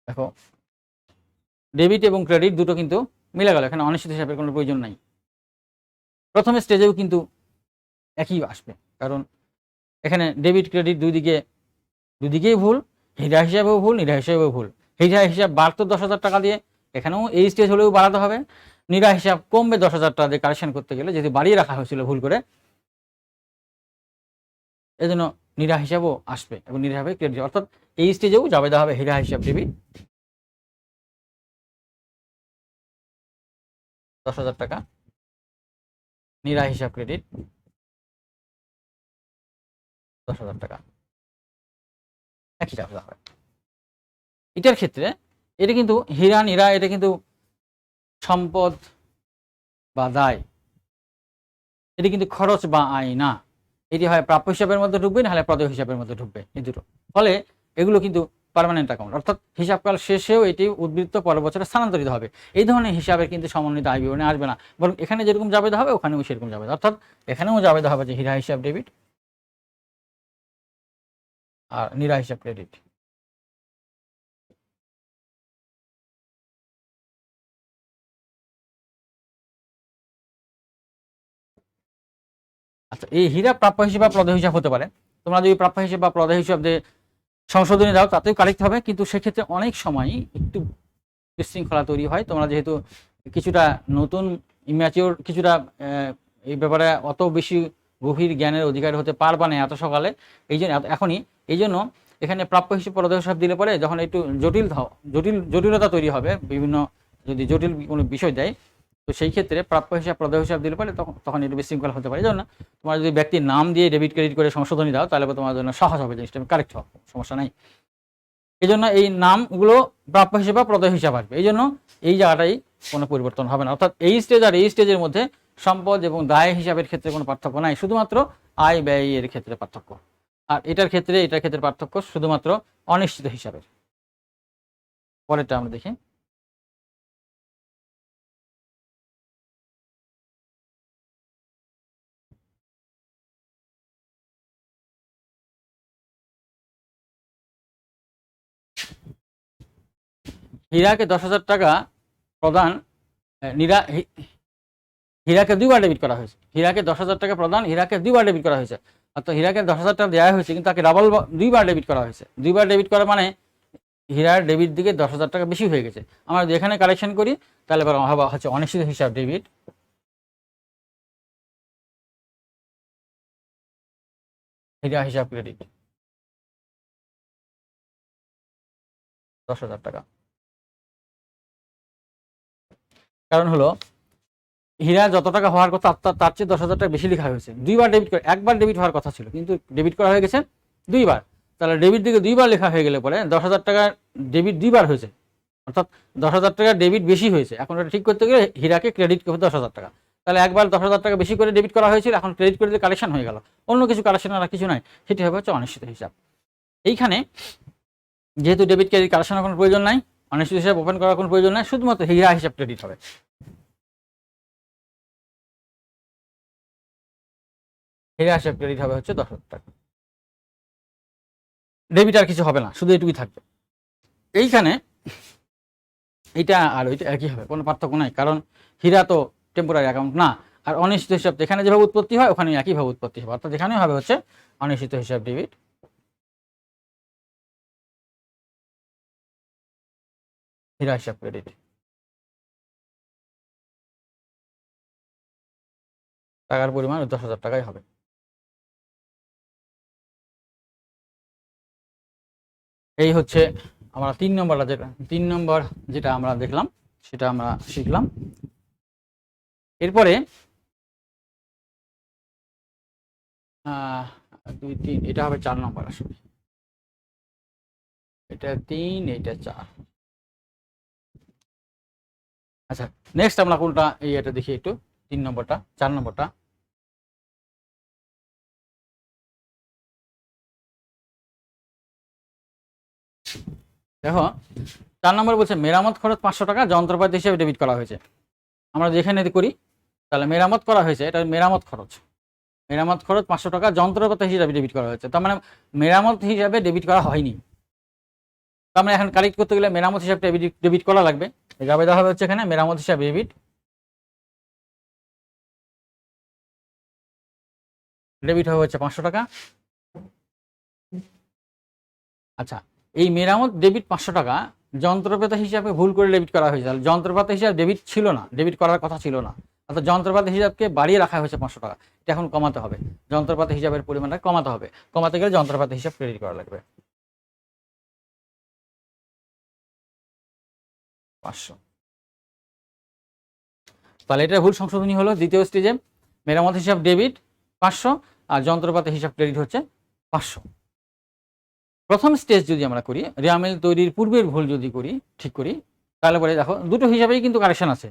দেখো ডেবিট এবং ক্রেডিট দুটো কিন্তু মিলে গেল, এখানে অনিশ্চিত হিসাবের কোনো প্রয়োজন নাই। প্রথম স্টেজেও কিন্তু একই আসবে, কারণ এখানে ডেবিট ক্রেডিট দুদিকেই ভুল, হীরা হিসাবেও ভুল, নীরা হিসাবেও ভুল। হীরা হিসাব বাড়তো ১০,০০০ টাকা দিয়ে, এখানেও এই স্টেজ হলেও বাড়াতে হবে। নীরা হিসাব কমবে ১০,০০০ টাকা দিয়ে কারেকশন করতে গেলে, যদি বাড়িয়ে রাখা হয়েছিল ভুল করে, এজন্য নীরা হিসাবও আসবে এবং নীরা হিসাবে ক্রেডিট, অর্থাৎ এই স্টেজেও যাবে দেওয়া হবে হীরা হিসাব ডেবিট ১০,০০০ টাকা, নীরা হিসাব ক্রেডিট ১০,০০০ টাকা, একই যাবে দেওয়া হবে। এটার ক্ষেত্রে এটা কিন্তু হীরা নীরা, এটা কিন্তু সম্পদ বা দায়, এটি কিন্তু খরচ বা আয় না। এটি হয় প্রাপ্য হিসাবের মধ্যে ঢুকবে, নাহলে প্রদেয় হিসাবের মধ্যে ঢুকবে, এই দুটো। ফলে এগুলো কিন্তু পার্মানেন্ট অ্যাকাউন্ট, অর্থাৎ হিসাবকাল শেষেও এটি উদ্বৃত্ত পরের বছরে স্থানান্তরিত হবে। এই ধরনের হিসাবের কিন্তু সমন্বিত আয় বিবরণী আসবে না, বরং এখানে যেরকম জাবেদা হবে ওখানেও সেরকম জাবেদা, অর্থাৎ এখানেও জাবেদা হবে যে হীরা হিসাব ডেবিট আর নীরা হিসাব ক্রেডিট। আচ্ছা, এই হীরা প্রাপ্য হিসাব বা প্রদেয় হিসাব হতে পারে। তোমরা যদি প্রাপ্য হিসাব বা প্রদেয় হিসাব দিয়ে সংশোধনী দাও তাতেও কারেক্ট হবে, কিন্তু সেক্ষেত্রে অনেক সময় একটু বিশৃঙ্খলা তৈরি হয়। তোমরা যেহেতু কিছুটা নতুন, ইম্যাচিওর, কিছুটা এই ব্যাপারে অত বেশি গভীর জ্ঞানের অধিকারী হতে পারবা না এত সকালে, এই জন্য এখনই, এই জন্য এখানে প্রাপ্য হিসেবে প্রদেয় হিসাব দিলে পরে যখন একটু জটিলতা তৈরি হবে, বিভিন্ন যদি জটিল কোনো বিষয় দেয়, তো সেই ক্ষেত্রে প্রাপ্য হিসাব প্রদেয় হিসাব দিলে পরে তখন একটু বিশৃঙ্খলা হতে পারে। এই জন্য তোমার যদি ব্যক্তির নাম দিয়ে ডেবিট ক্রেডিট করে সংশোধনী দাও তাহলে তোমার জন্য সহজ হবে, জিনিসটা কারেক্ট হবে, সমস্যা নাই। এই জন্য এই নামগুলো প্রাপ্য হিসেবে বা প্রদেয় হিসাব আসবে, এই জন্য এই জায়গাটাই কোনো পরিবর্তন হবে না। অর্থাৎ এই স্টেজ আর এই স্টেজের মধ্যে সম্পদ এবং দায় হিসাবের ক্ষেত্রে কোনো পার্থক্য নাই, শুধুমাত্র আয় ব্যয়ের ক্ষেত্রে পার্থক্য। আর এটার ক্ষেত্রে পার্থক্য শুধুমাত্র অনিশ্চিত হিসাবের। পরেরটা আমরা দেখি। হীরাকে ১০,০০০ টাকা প্রদান, নীরা হীরাকে ২ বার ডেবিট করা হয়েছে। হীরাকে ১০,০০০ টাকা প্রদান, হীরাকে ২ বার ডেবিট করা হয়েছে। অর্থাৎ হীরাকে ১০,০০০ টাকা দেওয়া হয়েছে, কিন্তু তাকে ডাবল ২ বার ডেবিট করা হয়েছে। ২ বার ডেবিট করা মানে হীরার ডেবিট দিকে ১০,০০০ টাকা বেশি হয়ে গেছে। আমরা যদি এখানে কালেকশন করি তাহলে হবে হচ্ছে অনিশ্চিত হিসাব ডেবিট, হীরা হিসাব ক্রেডিট ১০,০০০ টাকা। কারণ হলো হীরা যত টাকা হওয়ার কথা তার চেয়ে 10,000 টাকা বেশি লেখা হয়েছে। দুইবার ডেবিট করে, একবার ডেবিট হওয়ার কথা ছিল কিন্তু ডেবিট করা হয়ে গেছে দুইবার। তাহলে ডেবিট দিকে দুইবার লেখা হয়ে গেলে পরে 10,000 টাকা ডেবিট দুইবার হয়েছে, অর্থাৎ 10,000 টাকা ডেবিট বেশি হয়েছে। এখন এটা ঠিক করতে গেলে হীরাকে ক্রেডিট করতে 10,000 টাকা। তাহলে একবার 10,000 টাকা বেশি করে ডেবিট করা হয়েছিল, এখন ক্রেডিট করে দিয়ে কালেকশন হয়ে গেল, অন্য কিছু কালেকশন আর কিছু নয়, সেটি হবে হচ্ছে অনিশ্চিত হিসাব। এইখানে যেহেতু ডেবিট ক্রেডিট কালেকশনের কোনো প্রয়োজন নাই, অনিশ্চিত হিসাব ওপেন করার কোনো প্রয়োজন নাই, শুধুমাত্র হীরা হিসাব ক্রেডিট হবে। হীরা হিসাব ক্রেডিট হবে হচ্ছে 10,000 টাকা, ডেবিট আর কিছু হবে না, শুধু এটুকুই থাকবে। এইখানে এটা আর ওইটা একই হবে, কোনো পার্থক্য নাই, কারণ হীরা তো টেম্পোরারি অ্যাকাউন্ট না। আর অনিশ্চিত হিসাব যেখানে যেভাবে উৎপত্তি হয় ওখানে একইভাবে উৎপত্তি হবে, অর্থাৎ এখানে হবে হচ্ছে অনিশ্চিত হিসাব ডেবিট, হীরা হিসাব ক্রেডিট। টাকার পরিমাণ 10,000 টাকাই হবে। এই হচ্ছে আমরা 3 নম্বর যেটা আমরা দেখলাম সেটা আমরা শিখলাম। এরপরে 2, 3 এটা হবে 4 নম্বর, আসলে এটা 3 এটা 4। আচ্ছা, নেক্সট আমরা কোনটা এটা দেখি একটু, 3 নম্বরটা 4 নম্বরটা। দেখো 4 নম্বর বলছে মেরামত খরচ 500 টাকা যন্ত্রপাতি হিসেবে ডেবিট করা হয়েছে। আমরা যেখানে করি তাহলে মেরামত করা হয়েছে, এটা মেরামত খরচ 500 টাকা যন্ত্রপাতি হিসাবে ডেবিট করা হয়েছে, তার মানে মেরামত হিসাবে ডেবিট করা হয়নি। তার মানে এখন কালেক্ট করতে গেলে মেরামত হিসাবে ডেবিট করা লাগবে। যাবে দেওয়া হবে হচ্ছে এখানে মেরামত হিসাবে ডেবিট হবে হচ্ছে 500 টাকা। আচ্ছা, এই মেরামত ডেবিট 500 টাকা যন্ত্রপাতি হিসাবে ভুল করে ডেবিট করা হয়েছে। যন্ত্রপাতি হিসাবে ডেবিট ছিল না, ডেবিট করার কথা ছিল না, অর্থাৎ যন্ত্রপাতি হিসাবকে বাড়িয়ে রাখা হয়েছে 500 টাকা। এটা এখন কমাতে হবে, যন্ত্রপাতি হিসাবের পরিমাণটা কমাতে হবে। কমাতে গেলে যন্ত্রপাতি হিসাব ক্রেডিট করা লাগবে 500। তাহলে এটা ভুল সংশোধনী হলো। দ্বিতীয় স্টেজে মেরামত হিসাব ডেবিট 500 আর যন্ত্রপাতি হিসাব ক্রেডিট হচ্ছে 500। প্রথম স্টেজ যদি আমরা করি, রিয়ামিল তৈরির পূর্বের ভুল যদি ঠিক করি, তাহলে পরে দেখো দুটো হিসাবেই কিন্তু কারেকশন আছে।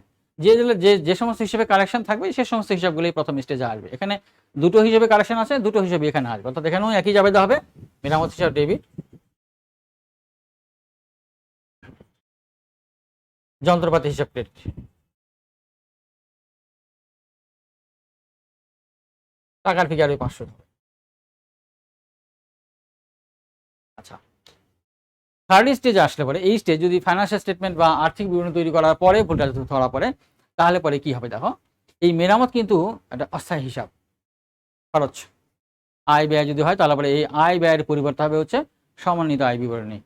যে সমস্ত হিসাবে কারেকশন থাকবে সে সমস্ত হিসাবগুলোই প্রথম স্টেজে আসবে। এখানে দুটো হিসাবে কারেকশন আছে, দুটো হিসাবে এখানে আসবে, অর্থাৎ এখানেও একই যাবে হবে মেরামত হিসাব ডেবিট, যন্ত্রপাতি হিসাব ক্রেডিট। টাকার ফিগার ওই 500। আচ্ছা, থার্ড স্টেজে আসলে পরে, এই স্টেজ যদি ফাইন্যান্সিয়াল স্টেটমেন্ট বা আর্থিক বিবরণী তৈরি করার পরে ভুলটা ধরা পড়ে, তাহলে পরে কি হবে দেখো, এই মেরামত কিন্তু একটা অস্থায়ী হিসাব খরচ, আয় ব্যয় যদি হয় তাহলে পরে এই আয় ব্যয়ের পরিবর্তে হবে হচ্ছে সমন্বিত আয় বিবরণী।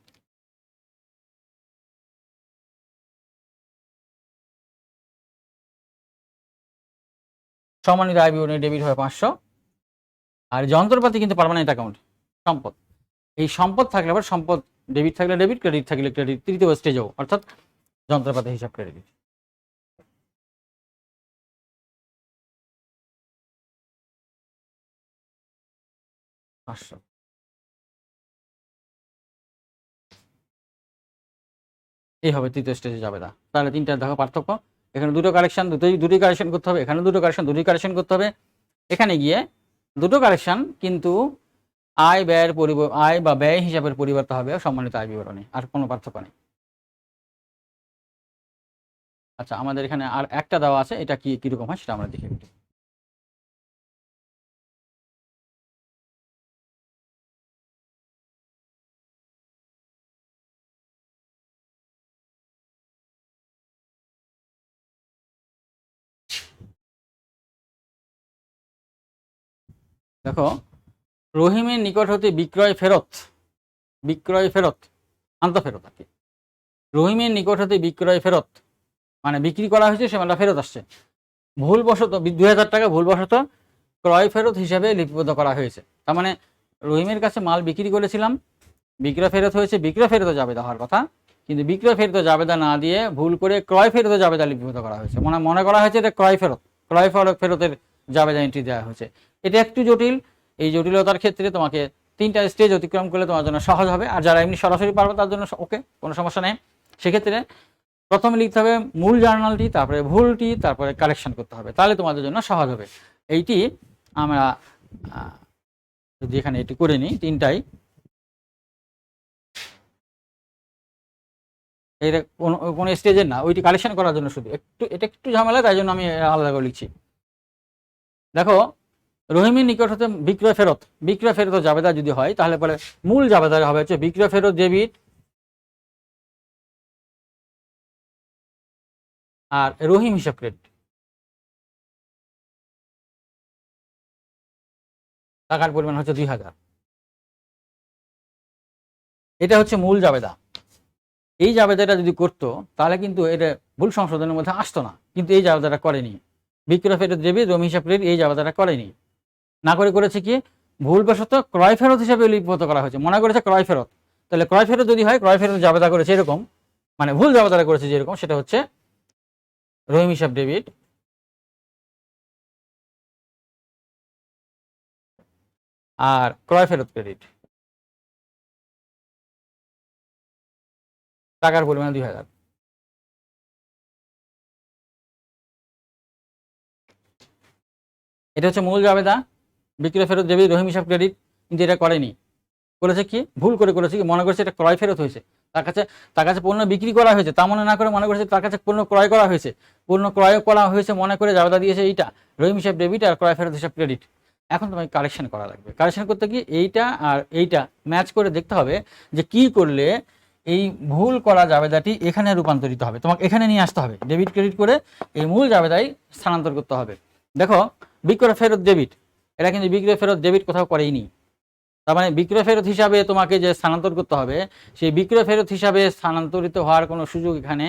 সমন্বিত আয় বিবরণী ডেবিট হয় 500। আর যন্ত্রপাতি কিন্তু পার্মানেন্ট অ্যাকাউন্ট, সম্পদ। এই সম্পদ থাকলে আবার সম্পদ ডেবিট থাকলে ডেবিট, ক্রেডিট থাকলে ক্রেডিট, তৃতীয় স্টেজেও, অর্থাৎ যন্ত্রপাতি হিসাব ক্রেডিট 500। এই হবে তৃতীয় স্টেজে যাবে না। তাহলে তিনটা দেখো পার্থক্য, এখানে দুটো কারেকশন, দুটোই কারেকশন করতে হবে, এখানে দুটো কারেকশন, দুটোই কারেকশন করতে হবে। এখানে গিয়ে দুটো কারেকশন কিন্তু আয় বা ব্যয় হিসাবের পরিবর্তে হবে সম্মানিত আয় বিবরণী, আর কোনো পার্থক্য নেই। আচ্ছা, আমাদের এখানে আর একটা দেওয়া আছে, এটা কিরকম হয় সেটা আমরা দেখে একটু। দেখো, রহিমের নিকট হতে বিক্রয় ফেরত আনতে ফেরত আর কি। রহিমের নিকট হতে বিক্রয় ফেরত মানে বিক্রি করা হয়েছে, সে মালটা ফেরত আসছে, ভুলবশত 2,000 টাকা ভুলবশত ক্রয় ফেরত হিসাবে লিপিবদ্ধ করা হয়েছে। তার মানে রহিমের কাছে মাল বিক্রি করেছিলাম, বিক্রয় ফেরত হয়েছে, বিক্রয় ফেরত যাবে দেওয়ার কথা, কিন্তু বিক্রয় ফেরত জাবেদা না দিয়ে ভুল করে ক্রয় ফেরত জাবেদা লিপিবদ্ধ করা হয়েছে, মনে করা হয়েছে এটা ক্রয় ফেরতের জাবেদা এন্ট্রি দেওয়া হয়েছে। এটা একটু জটিল। এই জটিলতার ক্ষেত্রে তোমাকে 3টা স্টেজ অতিক্রম করলে তোমার জন্য সহজ হবে, আর যারা এমনি সরাসরি পারবে তার জন্য ওকে, কোনো সমস্যা নেই। সেক্ষেত্রে প্রথমে লিখতে হবে মূল জার্নালটি, তারপরে ভুলটি, তারপরে কারেকশন করতে হবে, তাহলে তোমাদের জন্য সহজ হবে। এইটি আমরা যদি এখানে এটি করে নিই, 3টাই এটা কোনো স্টেজের না, ওইটি কালেকশন করার জন্য শুধু এটা একটু ঝামেলা, তাই জন্য আমি আলাদা করে লিখছি। দেখো, রহিমের নিকট হতে বিক্রয় ফেরত জাবেদা যদি হয়, তাহলে পরে মূল জাবেদা হবে হচ্ছে বিক্রয় ফেরত ডেবিট, আর রহিম হিসাব ক্রেডিট। টাকার পরিমাণ হচ্ছে 2000। এটা হচ্ছে মূল জাবেদা। এই জাবেদাটা যদি করতো তাহলে কিন্তু এটা ভুল সংশোধনের মধ্যে আসতো না, কিন্তু এই জাবেদাটা করেনি। বিক্রয় ফেরত ডেবিট, রহিম হিসাব ক্রেডিট, এই জাবেদাটা করেনি। না করেছে কি, ভুলবশত ক্রয় ফেরত হিসাবে লিপিবদ্ধ করা হয়েছে, মনে করেছে ক্রয় ফেরত। তাহলে ক্রয় ফেরত যদি হয়, ক্রয় ফেরত জাবেদা করেছে এরকম, মানে ভুল জাবেদাটা করেছে যেরকম, সেটা হচ্ছে রহিম হিসাব ডেবিট, আর ক্রয় ফেরত ক্রেডিট। টাকার পরিমাণ 2000। এটা হচ্ছে মূল জাবেদা, বিক্রয় ফেরত ডেবিট, রহিম হিসাব ক্রেডিট, কিন্তু এটা করেনি। করেছে কি, ভুল করেছে কি, মনে করছে এটা ক্রয় ফেরত হয়েছে, তার কাছে পণ্য বিক্রি করা হয়েছে, তা মনে না করে মনে করেছে তার কাছে পণ্য ক্রয় করা হয়েছে, পণ্য ক্রয় করা হয়েছে মনে করে জাবেদা দিয়েছে এইটা রহিম হিসাব ডেবিট আর ক্রয় ফেরত হিসাব ক্রেডিট। এখন তোমাকে কারেকশন করা লাগবে। কারেকশন করতে গিয়ে এইটা আর এইটা ম্যাচ করে দেখতে হবে যে কি করলে এই ভুল করা জাবেদাটি এখানে রূপান্তরিত হবে। তোমাকে এখানে নিয়ে আসতে হবে, ডেবিট ক্রেডিট করে এই মূল জাবেদায় স্থানান্তর করতে হবে। দেখো, বিক্রয় ফেরত ডেবিট, এটা কিন্তু বিক্রয় ফেরত ডেবিট কোথাও করেইনি। তার মানে বিক্রয় ফেরত হিসাবে তোমাকে যে স্থানান্তর করতে হবে, সেই বিক্রয় ফেরত হিসাবে স্থানান্তরিত হওয়ার কোনো সুযোগ এখানে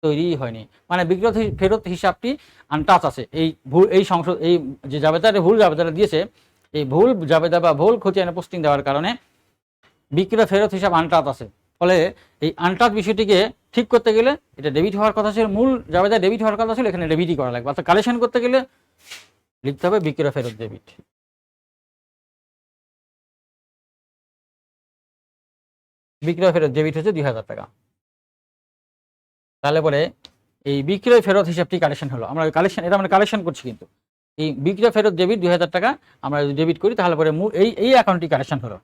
তৈরি হয়নি। মানে বিক্রয় ফেরত হিসাবটি আনটাচ আছে। এই যে জাবেদাটা ভুল জাবেদাটা দিয়েছে, এই ভুল জাবেদা বা ভুল খতিয়ানে পোস্টিং দেওয়ার কারণে বিক্রয় ফেরত হিসাব আনটাচ আছে। ফলে এই আনটাচ বিষয়টিকে ঠিক করতে গেলে, এটা ডেবিট হওয়ার কথা ছিল, মূল জাবেদা ডেবিট হওয়ার কথা ছিল, এখানে ডেবিটই করা লাগবে। অর্থাৎ কালেকশন করতে গেলে লিখতে হবে বিক্রয় ফেরত ডেবিট। বিক্রয় ফেরত ডেবিট হচ্ছে 2000 টাকা। তাহলে পরে এই বিক্রয় ফেরত হিসাবটি কালেকশন হলো। আমরা এটা আমরা কালেকশন করছি, কিন্তু এই বিক্রয় ফেরত ডেবিট 2000 টাকা আমরা যদি ডেবিট করি, তাহলে পরে এই অ্যাকাউন্টটি কালেকশন হলো।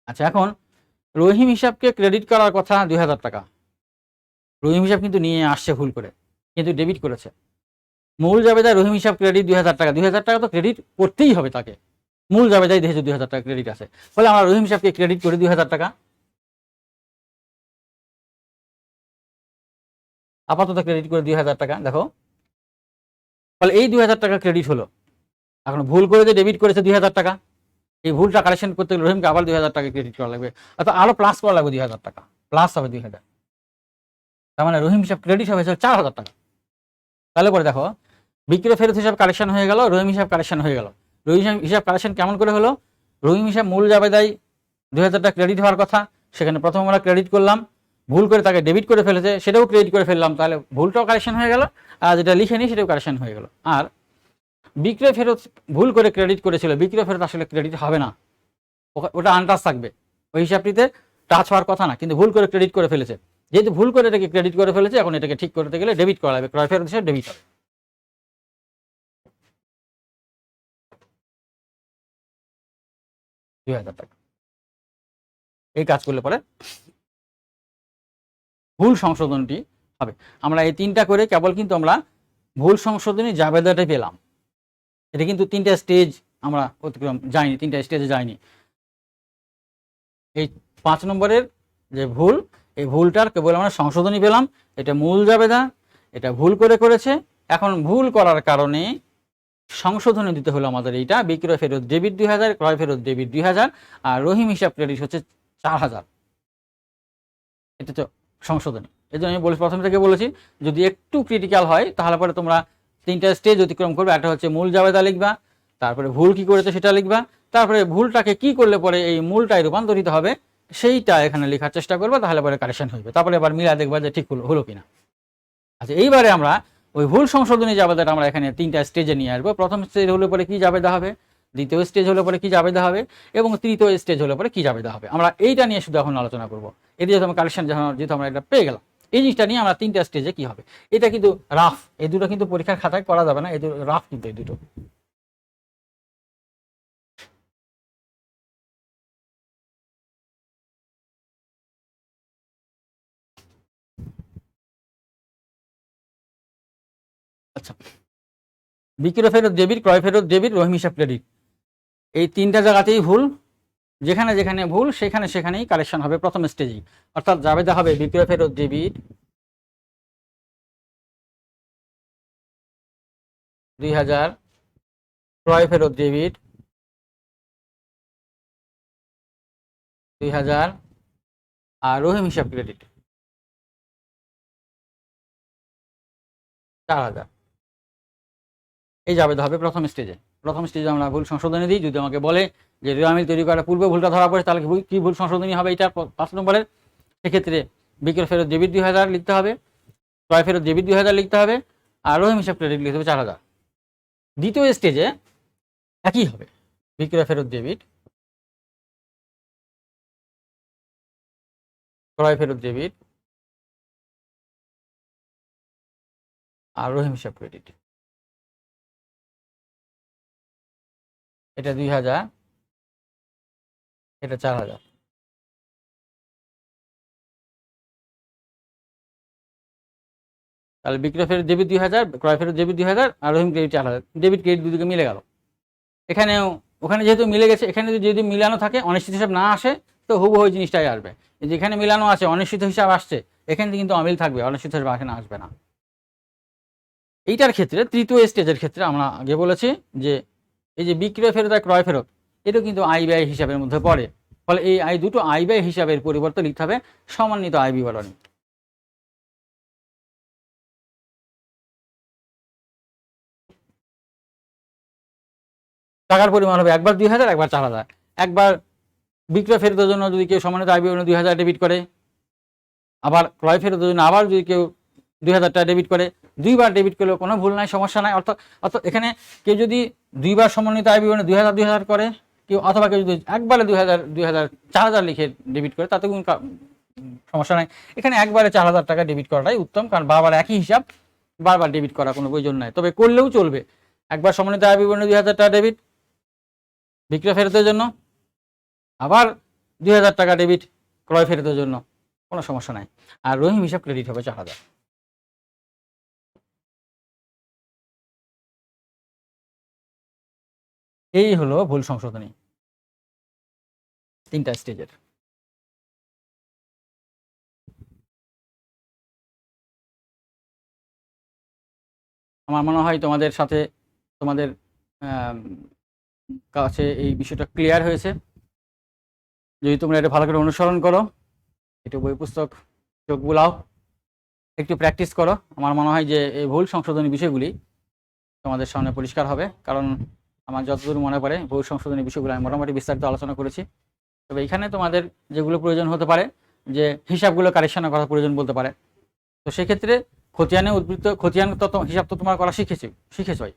আচ্ছা, এখন রহিম হিসাবকে ক্রেডিট করার কথা 2000 টাকা। রহিম হিসাব কিন্তু নিয়ে আসছে ভুল করে, কিন্তু ডেবিট করেছে। মূল জাবেদায় রহিম হিসাব ক্রেডিট 2000 টাকা। 2000 টাকা তো ক্রেডিট করতেই হবে তাকে, মূল জাবেদায় দেখেছে 2000 টাকা ক্রেডিট আছে। ফলে আমরা রহিম হিসাবকে ক্রেডিট করি 2000 টাকা। আপাতত ক্রেডিট করে 2000 টাকা। দেখো, ফলে এই 2000 টাকা ক্রেডিট হলো। এখন ভুল করে যে ডেবিট করেছে 2000 টাকা, এই ভুলটা কালেকশন করতে গেলে রহিমকে আবার 2000 টাকা ক্রেডিট করা লাগবে, অর্থাৎ আরো প্লাস করা লাগবে 2000 টাকা, প্লাস হবে 2000। তার মানে রহিম হিসাব ক্রেডিট হবে 4000 টাকা। তাহলে পরে দেখো, বিক্রয় ফেরত হিসাব কালেকশন হয়ে গেল, রহিম হিসাব কালেকশন হয়ে গেল। রহিম হিসাব কালেকশন কেমন করে হলো? রহিম হিসাব মূল জাবেদায় 2000 টাকা ক্রেডিট হওয়ার কথা, সেখানে প্রথম আমরা ক্রেডিট করলাম, ভুল করে তাকে ডেবিট করে ফেলেছে, সেটাও ক্রেডিট করে ফেললাম, তাহলে ভুলটাও কালেকশন হয়ে গেল, আর যেটা লিখে নিই সেটাও কালেকশন হয়ে গেল। আর বিক্রয় ফেরত ভুল করে ক্রেডিট করেছিল, বিক্রয় ফেরত আসলে ক্রেডিট হবে না, ওটা আনটাচ থাকবে, ওই হিসাবটিতে টাচ হওয়ার কথা না, কিন্তু ভুল করে ক্রেডিট করে ফেলেছে। যেহেতু ভুল করে এটাকে ক্রেডিট করে ফেলেছে, এখন এটাকে ঠিক করতে গেলে ডেবিট করা লাগবে, ক্রয় ফেরত হিসাবে ডেবিট হবে। টাকা এই কাজ করলে পরে ভুল সংশোধনটি হবে। আমরা এই 3টা করে কেবল কিন্তু আমরা ভুল সংশোধনী জাবেদাটা পেলাম। এটা কিন্তু 3টা স্টেজ আমরা অতিক্রম যায়নি, 3টা স্টেজে যায়নি। এই 5 নম্বরের যে ভুল, এই ভুলটার কেবল আমরা সংশোধনী পেলাম। এটা মূল জাবেদা, এটা ভুল করেছে। এখন ভুল করার কারণে সংশোধনী দিতে হলো আমাদের এইটা, বিক্রয় ফেরত ডেবিট 2000, ক্রয় ফেরত ডেবিট 2000, আর রহিম হিসাব ক্রেডিট হচ্ছে 4000। এটা তো সংশোধনী। এই জন্য আমি প্রথম থেকে বলেছি, যদি একটু ক্রিটিক্যাল হয় তাহলে পরে তোমরা 3টা স্টেজ অতিক্রম করবে। একটা হচ্ছে মূল জাবেদা লিখবা, তারপরে ভুল কি করেছে সেটা লিখবা, তারপরে ভুলটাকে কি করলে পরে এই মূলটায় রূপান্তরিত হবে সেইটা এখানে লেখার চেষ্টা করবো, তাহলে পরে কারেকশন হইবে। তারপরে এবার মিলা দেখবা যে ঠিক হলো কিনা। আচ্ছা, এইবারে আমরা ওই ভুল সংশোধনী জাবেদাটা আমরা এখানে 3টা স্টেজে নিয়ে আসবো। প্রথম স্টেজ হলে পরে কি জাবেদা হবে, দ্বিতীয় স্টেজ হলে পরে কি জাবেদা হবে, এবং তৃতীয় স্টেজ হলে পরে কি জাবেদা হবে। আমরা এইটা নিয়ে শুধু এখন আলোচনা করবো। এটি যেহেতু আমরা কালেকশন যেহেতু আমরা এটা পেয়ে গেলাম, এই জিনিসটা নিয়ে আমরা 3টা স্টেজে কি হবে। এটা কিন্তু রাফ, এই দুটো কিন্তু পরীক্ষার খাতায় করা যাবে না, এই দুটো রাফ কিন্তু এই দুটো। আচ্ছা, বিক্রয় ফেরত ডেবিট, ক্রয় ফেরত ডেবিট, রহিম হিসাব ক্রেডিট, এই 3টা জায়গাতেই ভুল। যেখানে যেখানে ভুল সেখানে সেখানেই কারেকশন হবে প্রথম স্টেজেই। অর্থাৎ জাবেদা হবে বিক্রয় ফেরত ডেবিট 2000, ক্রয় ফেরত ডেবিট 2000, আর রহিম হিসাব ক্রেডিট 4000। এই জাবেদা হবে প্রথম স্টেজে। প্রথম স্টেজে আমরা ভুল সংশোধনী দিই। যদি আমাকে বলে যে রিয়ামিল তৈরি করার পূর্বে ভুলটা ধরা পড়ে, তাহলে কি ভুল সংশোধনী হবে এটা 5 নম্বরের। সেক্ষেত্রে বিক্রয় ফেরত ডেবিট 2000 লিখতে হবে, ক্রয় ফেরত ডেবিট 2000 লিখতে হবে, আর রহিম হিসাব ক্রেডিট লিখতে হবে 4000। দ্বিতীয় স্টেজে একই হবে, বিক্রয় ফেরত ডেবিট, ক্রয় ফেরত ডেবিট, আর রহিম হিসাব ক্রেডিট। এটা 2000, এটা 4000। তাহলে বিক্রয় ফেরত ডেবিট 2000, ক্রয় ফেরত ডেবিট 2000, আর রহিম ক্রেডিট 4000। ডেবিট ক্রেডিট দুদিকে মিলে গেল। এখানেও ওখানে যেহেতু মিলে গেছে, এখানে যদি মিলানো থাকে, অনিশ্চিত হিসাব না আসে, তো হুবহু ওই জিনিসটাই আসবে। যেখানে মিলানো আছে অনিশ্চিত হিসাব আসছে, এখানে কিন্তু অমিল থাকবে, অনিশ্চিত হিসাব এখানে আসবে না। এইটার ক্ষেত্রে তৃতীয় স্টেজের ক্ষেত্রে আমরা আগে বলেছি যে এই যে বিক্রয় ফেরত আর ক্রয় ফেরত, এটা কিন্তু আয় ব্যয় হিসাবের মধ্যে পড়ে। ফলে এই দুটো আয় ব্যয় হিসাবের পরিবর্তে লিখতে হবে সমন্বিত আয় বিবরণী। টাকার পরিমাণ হবে একবার 2000, একবার 4000। একবার বিক্রয় ফেরতের জন্য যদি কেউ সমন্বিত আয় বিবরণী 2000 ডেবিট করে, আবার ক্রয় ফেরতের জন্য আবার যদি কেউ 2000 টাকা ডেবিট করে, দুইবার ডেবিট করলেও কোনো ভুল নাই, সমস্যা নাই। অর্থাৎ এখানে কেউ যদি দুইবার সমন্বিত আয় বিবরণী 2000 করে, কেউ অথবা কেউ যদি একবারে 2000 4000 লিখে ডেবিট করে, তাতে কোনো সমস্যা নাই। এখানে একবারে 4000 টাকা ডেবিট করাটাই উত্তম, কারণ বারবার একই হিসাব, বারবার ডেবিট করার কোনো প্রয়োজন নাই। তবে করলেও চলবে, একবার সমন্বিত আয় বিবরণী 2000 টাকা ডেবিট বিক্রয় ফেরতের জন্য, আবার 2000 টাকা ডেবিট ক্রয় ফেরতের জন্য, কোনো সমস্যা নাই। আর রহিম হিসাব ক্রেডিট হবে 4000। এই হলো ভুল সংশোধনী 3টা স্টেজের। আমার মনে হয় তোমাদের সাথে তোমাদের কাছে এই বিষয়টা ক্লিয়ার হয়েছে। যদি তোমরা এটা ভালো করে অনুসরণ করো, একটু বই পুস্তক চোখ বুলাও, একটু প্র্যাকটিস করো, আমার মনে হয় যে এই ভুল সংশোধনী বিষয়গুলি তোমাদের সামনে পরিষ্কার হবে। কারণ আমার যতদূর মনে পড়ে ভুল সংশোধনী বিষয়গুলো আমি মোটামুটি বিস্তারিত আলোচনা করেছি। তবে এখানে তোমাদের যেগুলো প্রয়োজন হতে পারে, যে হিসাবগুলো কারেকশন করার প্রয়োজন বলতে পারে, তো সেক্ষেত্রে খতিয়ান তত হিসাব তো তোমার করা শিখেছই।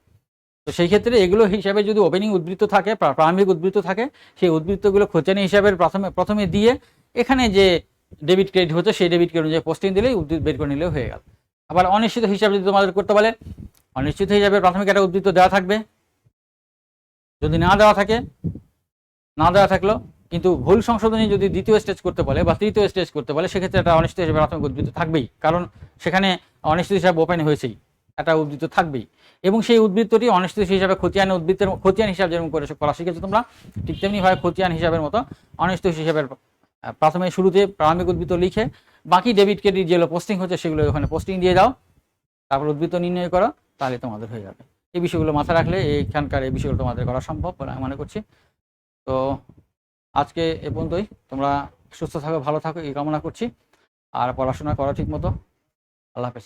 তো সেই ক্ষেত্রে এগুলো হিসাবে যদি ওপেনিং উদ্বৃত্ত থাকে, প্রারম্ভিক উদ্বৃত্ত থাকে, সেই উদ্বৃত্তগুলো খতিয়ানি হিসাবের প্রথমে দিয়ে এখানে যে ডেবিট ক্রেডিট হচ্ছে সেই ডেবিট ক্রেডিট অনুযায়ী পোস্টিং দিলেই উদ্বৃত্ত বের করে নিলেও হয়ে গেল। আবার অনিশ্চিত হিসাব যদি তোমাদের করতে বলে, অনিশ্চিত হিসাবে প্রাথমিক একটা উদ্বৃত্ত দেওয়া থাকবে। যদি না দেওয়া থাকলো, কিন্তু ভুল সংশোধনী যদি দ্বিতীয় স্টেজ করতে বলে বা তৃতীয় স্টেজ করতে বলে, সেক্ষেত্রে একটা অনিশ্চিত হিসাবে প্রাথমিক উদ্বৃত্ত থাকবেই, কারণ সেখানে অনিশ্চিত হিসাব ওপেন হয়েছেই, একটা উদ্বৃত্ত থাকবেই। এবং সেই উদ্বৃত্তটি অনিশ্চিত হিসাবে খতিয়ান হিসাব যেরকম করা শিখেছো তোমরা, ঠিক তেমনিভাবে খতিয়ান হিসাবের মতো অনিশ্চিত হিসাবের প্রথমে শুরুতে প্রারম্ভিক উদ্বৃত্ত লিখে বাকি ডেবিট ক্রেডিট যেগুলো পোস্টিং হচ্ছে সেগুলো ওখানে পোস্টিং দিয়ে দাও, তারপর উদ্বৃত্ত নির্ণয় করো, তাহলে তোমাদের হয়ে যাবে। এই বিষয়গুলো মাথায় রাখলে এইখানকার এই বিষয়গুলো তোমাদের করা সম্ভব বলে আমি মনে করছি। তো আজকে এ পর্যন্তই। তোমরা সুস্থ থাকো, ভালো থাকো এই কামনা করছি। আর পড়াশোনা করো ঠিক মতো। আল্লাহ হাফেজ।